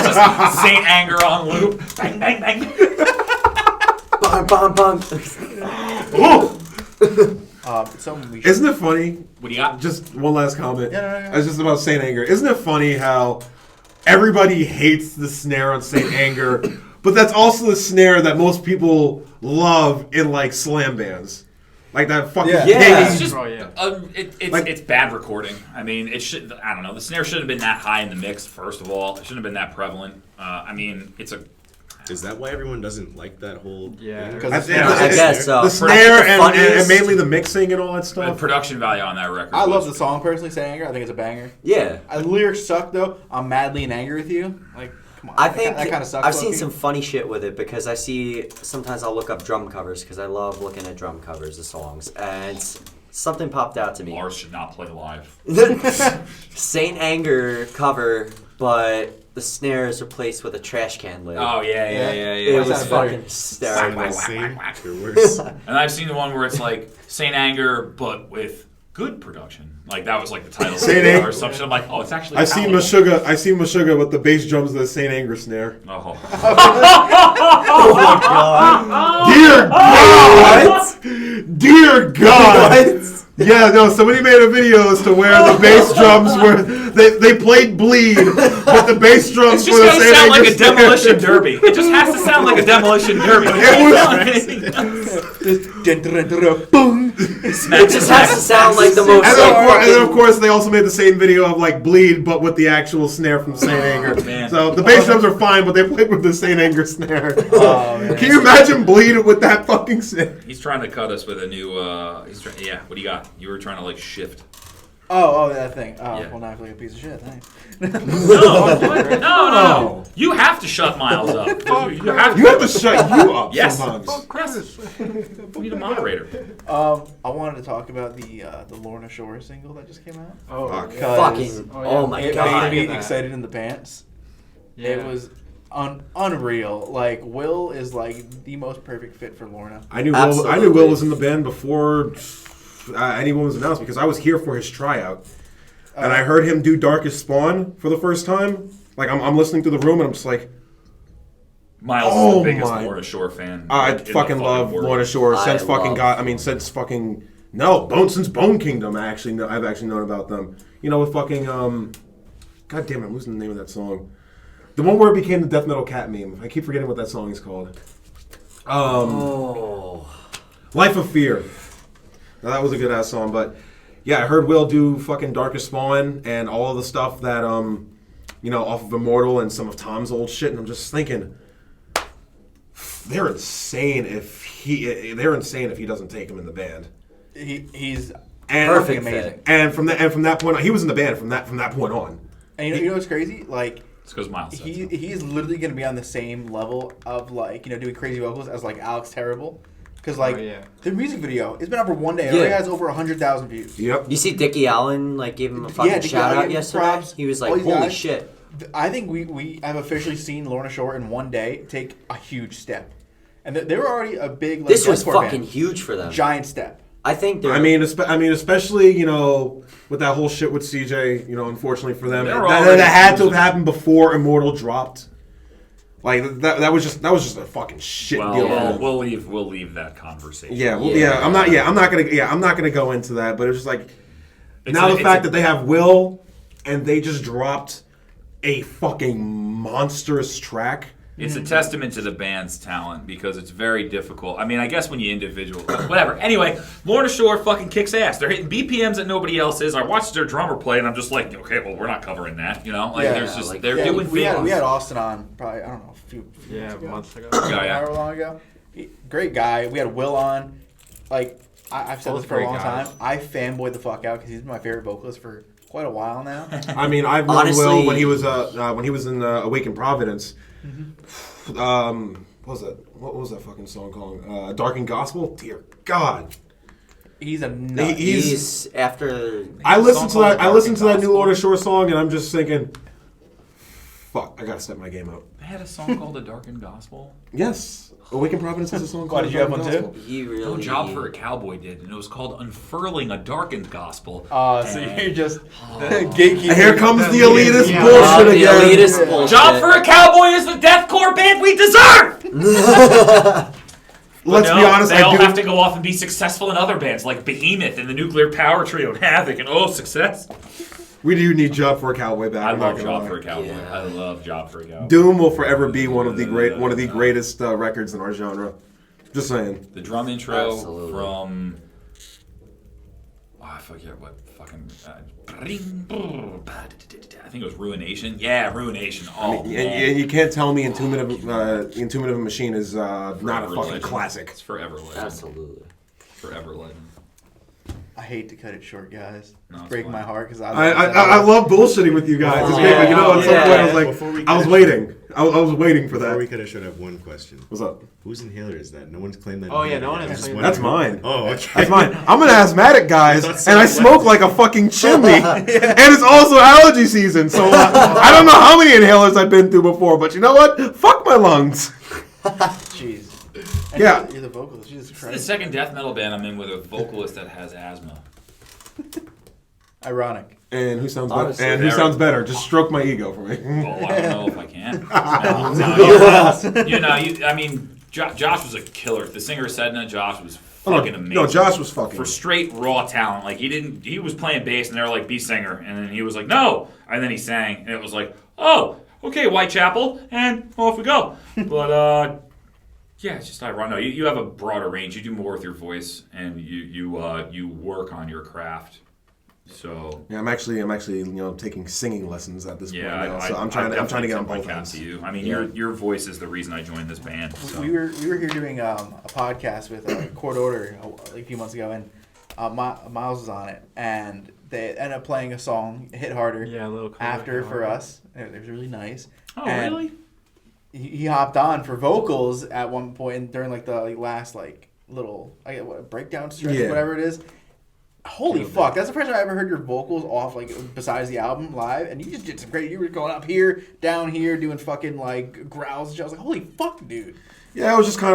Just Saint Anger on loop. Bang, bang, bang. Bang, bang, bang. Something we should. Isn't it funny? What do you got? Just one last comment. Yeah. I was just about Saint Anger. Isn't it funny how everybody hates the snare on Saint Anger, but that's also the snare that most people love in like slam bands, like that fucking Yeah. Yeah. It's just, Oh, yeah. it's bad recording. I mean, it should. I don't know. The snare shouldn't have been that high in the mix. First of all, it shouldn't have been that prevalent. I mean, it's a. Is that why everyone doesn't like that whole? Yeah. thing? Because I, it's- think I guess so. the I snare think the and funniest- mainly the mixing and all that The stuff. production value on that record. I love was- the song personally, Saint Anger. I think it's a banger. Yeah. The lyrics suck though. I'm madly in anger with you. Like, come on. I think that kind of sucks. I've seen low-key. some funny shit with it because I see sometimes I'll look up drum covers because I love looking at drum covers of songs, and something popped out to me. Lars should not play live. Saint Anger cover, but the snare is replaced with a trash can lid. Oh yeah. It Why was sound better? fucking hysterical. Same or worse. And I've seen the one where it's like Saint Anger, but with good production. Like that was like the title Saint of it Anger. or some shit. I'm like, oh, it's actually. I see palatable. Meshuggah with the bass drums of the Saint Anger snare. Oh. Oh my god. Dear God! Dear God! Yeah, no, somebody made a video as to where the bass drums were. They played Bleed, but the bass drums It's were just the gonna Saint sound Anger like a snare. demolition derby. It just has to sound like a demolition derby. Boom. It just has to sound like the most. And then, of course, they also made the same video of like Bleed, but with the actual snare from Saint Anger. man. So the bass drums are fine, but they played with the Saint Anger snare. Oh, man. Can you imagine Bleed with that fucking snare? He's trying to cut us with a new. Yeah. What do you got? You were trying to like shift. Oh, that thing. Oh, Yeah. well, now I feel like a piece of shit. Thanks. No. You have to shut Miles up. You have to. You have to shut you up Yes. sometimes. Yes. We need a moderator. I wanted to talk about the Lorna Shore single that just came out. Oh, Fuck. yeah. Fucking. Oh, yeah. Oh my It god. made me that. excited in the pants. Yeah. It was unreal. Like, Will is like the most perfect fit for Lorna. I knew Absolutely. Will was in the band before anyone was announced because I was here for his tryout, and I heard him do Darkest Spawn for the first time. Like I'm listening to the room and I'm just like, Miles is Oh the biggest my- Lorna Shore fan. I like, in the fucking love world. Lorna Shore I since fucking love God. I them. mean, since fucking since Bone Kingdom. I've actually known about them. You know, with fucking God damn it, I'm losing the name of that song. The one where it became the death metal cat meme. I keep forgetting what that song is called. Oh. Life of Fear. Now, that was a good ass song, but yeah, I heard Will do fucking Darkest Spawn and all of the stuff that off of Immortal and some of Tom's old shit, and I'm just thinking, they're insane if he doesn't take him in the band. He's And Perfect amazing. fit. And from that point on, he was in the band from that point on. And you know what's crazy? Like, It's because Miles said so. he's literally gonna be on the same level of like doing crazy vocals as like Alex Terrible, because like Oh, yeah. the music video it's been up for one day. It Yeah. already has over 100,000 views. Yep. You see Dickie Allen like gave him a fucking Dickie shout Allen out yesterday? props. He was All like, these holy guys. shit. I think we have officially seen Lorna Shore in one day take a huge step, and they were already a big like, This was deathcore fucking band. huge for them. Giant step. I think they're. I mean, especially with that whole shit with CJ. Unfortunately for them, They're that already had to have losing. happened before Immortal dropped. Like that was just a fucking shit deal. for them. We'll leave that conversation. Yeah, well, Yeah. I'm not gonna go into that. But it's just like It's now a- the it's fact a- that they have Will and they just dropped a fucking monstrous track It's a testament to the band's talent because it's very difficult. I mean, I guess when you whatever. Anyway, Lorna Shore fucking kicks ass. They're hitting BPMs that nobody else is. I watched their drummer play, and I'm just like, okay, well, we're not covering that, you know? Like, there's just they're doing we things. had Austin on probably I don't know a few months ago. however long ago. Great guy. We had Will on. Like I've said this for a long time. I fanboyed the fuck out because he's been my favorite vocalist for quite a while now. I mean, I've known Will when he was in Awakened Providence. What was that fucking song called? Darkened Gospel. Dear God, he's a nut. He's after. I listened to that new Lorna Shore song, and I'm just thinking, fuck, I gotta step my game up. They had a song called The Darkened Gospel. Yes, Awakened Providence has a song called. Did you have one Gospel. too? He really. No Job for a Cowboy did, and it was called Unfurling a Darkened Gospel. So you're just gatekeeping. Here comes the elitist The bullshit again. elitist bullshit. Job for a Cowboy is the deathcore band we deserve! Let's be honest. They all have to go off and be successful in other bands like Behemoth and the Nuclear Power Trio and Havoc and success. We do need Job for a Cowboy back. I I'm not love gonna Job lie. for a Cowboy. Yeah. I love Job for a Cowboy. Doom will forever be one of the greatest records in our genre. Just saying. The drum intro Absolutely. from I forget what fucking I think it was Ruination. Yeah, Ruination. Oh, And you can't tell me Intuitive of a Machine is not a fucking Legend. classic. It's forever legend. Absolutely. Forever legend. I hate to cut it short, guys. No, It's it's breaking fine. my heart because I love bullshitting with you guys. It's great, but you know, at some point I was Before we like, I was finish- waiting. I was waiting for Before we that. finish, I have one question. What's up? Whose inhaler is that? No one's claimed that. Oh, yeah, inhaler no one yet. has I'm just claimed That's wondering. mine. Oh, okay. That's mine. I'm an asthmatic, guys, and I smoke like a fucking chimney. And it's also allergy season, so I don't know how many inhalers I've been through before, but you know what? Fuck my lungs. Jeez. And Yeah. You're the vocalist. Jesus This is the Christ. second death metal band I'm in with a vocalist that has asthma. Ironic. And who sounds better? Honestly, And who very- sounds better? Just stroke my ego for me. Oh, I don't know if I can. I mean, Josh was a killer. The singer Sedna, Josh was fucking amazing. No, Josh was fucking. For straight raw talent. Like he was playing bass and they were like, be singer. And then he was like, no. And then he sang. And it was like, oh, okay, Whitechapel. And off we go. But, yeah, it's just ironic. No, you have a broader range. You do more with your voice and you work on your craft. So Yeah, I'm actually, taking singing lessons at this point yeah, now. So I'm trying to get on both cap ends. to you. I mean, your voice is the reason I joined this band. So. We were here doing a podcast with Court Order a few months ago, and Miles was on it, and they ended up playing a song, "Hit Harder," Yeah, a little after for us. It was really nice. Oh, And really? He hopped on for vocals at one point during the last little breakdown stretch, Yeah. whatever it is. Holy fuck! That's the first time I ever heard your vocals off besides the album live, and you just did some great. You were going up here, down here, doing fucking growls and shit. I was like, holy fuck, dude. Yeah, it was just kind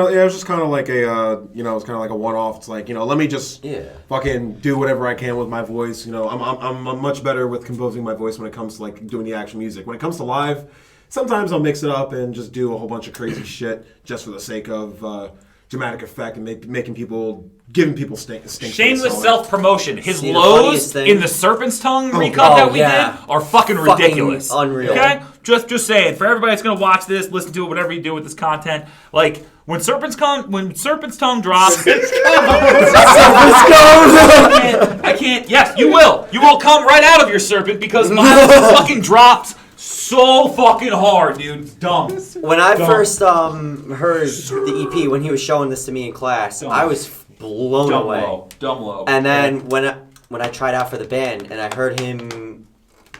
of like a a one-off. It's like, let me just fucking do whatever I can with my voice. I'm much better with composing my voice when it comes to doing the actual music. When it comes to live, sometimes I'll mix it up and just do a whole bunch of crazy shit just for the sake of dramatic effect and giving people stink. Shameless self-promotion. His See, the lows funniest thing- in the Serpent's Tongue recut God. that we Yeah. did are fucking ridiculous. Unreal. Okay? Just saying. For everybody that's gonna watch this, listen to it, whatever you do with this content, when Serpent's Tongue drops, I can't. Yes, you will. You will come right out of your Serpent because Miles fucking drops so fucking hard, dude. It's dumb. When I first heard the EP, when he was showing this to me in class, I was blown Dumb away. low. Dumb low. And then when I tried out for the band and I heard him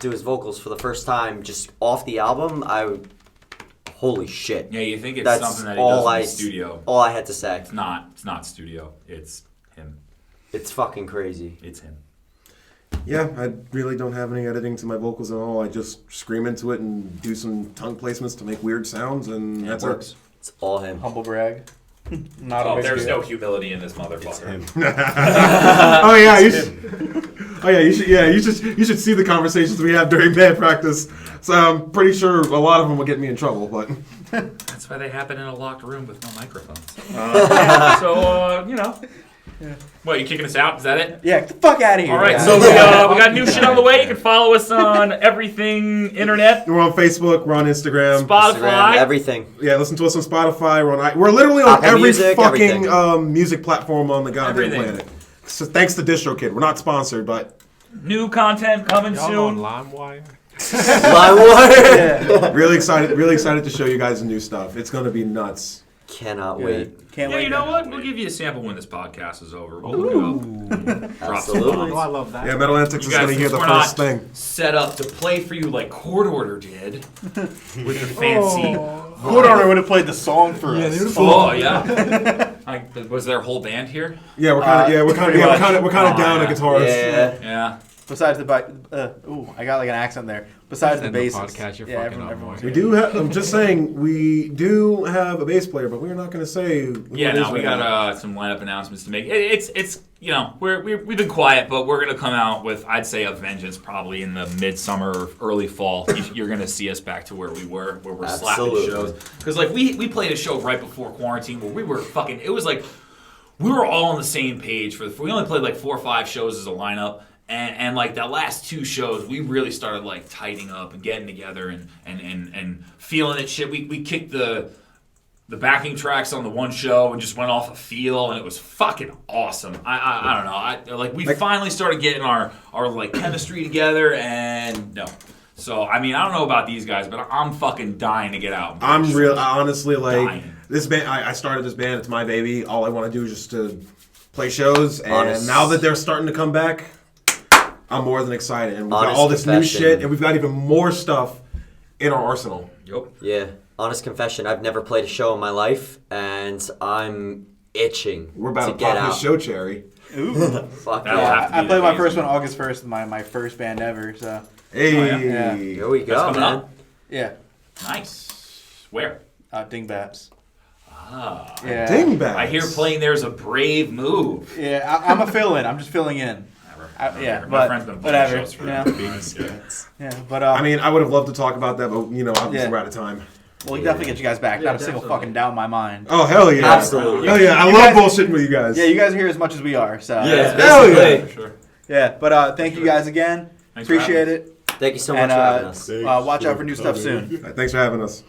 do his vocals for the first time, just off the album, holy shit. Yeah, you think it's That's something that he all does in I the studio. All I had to say. It's not. It's not studio. It's him. It's fucking crazy. It's him. Yeah, I really don't have any editing to my vocals at all. I just scream into it and do some tongue placements to make weird sounds, and Yeah, that's it works. It's all him. Humble brag. Not a Oh, big there's deal. no humility in this motherfucker. Him. Oh yeah, you should see the conversations we have during band practice. So I'm pretty sure a lot of them will get me in trouble, but That's why they happen in a locked room with no microphones. What, you kicking us out? Is that it? Yeah, get the fuck out of here. All right, guys. so we got new shit on the way. You can follow us on everything internet, We're on Facebook. We're on Instagram. Spotify. Everything. Yeah, listen to us on Spotify. We're literally on Apple every Music, fucking everything. music platform on the goddamn Everything. planet. So thanks to DistroKid. We're not sponsored, but New content coming Y'all on soon. LimeWire? LimeWire. really excited to show you guys the new stuff. It's gonna be nuts. Cannot wait. Can't Yeah, wait. you know what? We'll give you a sample when this podcast is over. We'll hook you up. Drop some Absolutely. Oh, I love that. Yeah, Metal Antics You is guys, gonna hear since the we're first not thing. set up to play for you like Court Order did with the fancy. Court Order would have played the song for us. Oh yeah. Was their whole band here? Yeah, we're kind of pretty much. down a guitarist. Yeah. Yeah. Besides the I got like an accent there. Besides the End the bassist. podcast, you're yeah, fucking up, everyone's Mark. We do have. I'm just saying we do have a bass player, but we're not gonna say. who Yeah, it is no, we right now. got some lineup announcements to make. It's you know we've been quiet, but we're gonna come out with I'd say a vengeance probably in the midsummer, early fall. You're gonna see us back to where we were, where we're slapping Absolutely. shows. Because like we played a show right before quarantine where we were fucking. It was like we were all on the same page for we only played like 4 or 5 shows as a lineup. And like that last 2 shows, we really started like tightening up and getting together and feeling it. Shit, we kicked the backing tracks on the one show and just went off a feel, and it was fucking awesome. I don't know. We finally started getting our like chemistry together, and no. So I mean, I don't know about these guys, but I'm fucking dying to get out. I'm real. Honestly, like Dying. this band. I started this band. It's my baby. All I want to do is just to play shows. And Honest. now that they're starting to come back, I'm more than excited. And we've got Honest all this new confession. shit, and we've got even more stuff in our arsenal. Yep. Yeah. Honest confession, I've never played a show in my life, and I'm itching We're about to get pop out. this show cherry. Ooh. Fuck That'll yeah. have to I be played my amazing. first one August 1st, my first band ever. So Hey. Yeah. Here we That's go, coming man. up. yeah, Nice. Where? Dingbats. Ah. Yeah, Dingbats. I hear playing there's a brave move. Yeah, I'm a fill-in. I'm just filling in. Yeah, My but friend's been playing whatever. shows for You know? Yeah, but I mean, I would have loved to talk about that, but obviously Yeah. we're out of time. we'll definitely get you guys back. Not a single fucking doubt in my mind. Oh hell yeah! Absolutely. Hell yeah! I You love guys- bullshitting with you guys. Yeah, you guys are here as much as we are. So Yeah, Hell yeah. basically. For sure. yeah. But thank you guys again. Thanks for Appreciate having it. Thank you so much And for having us. watch out for new stuff soon. All right, thanks for having us.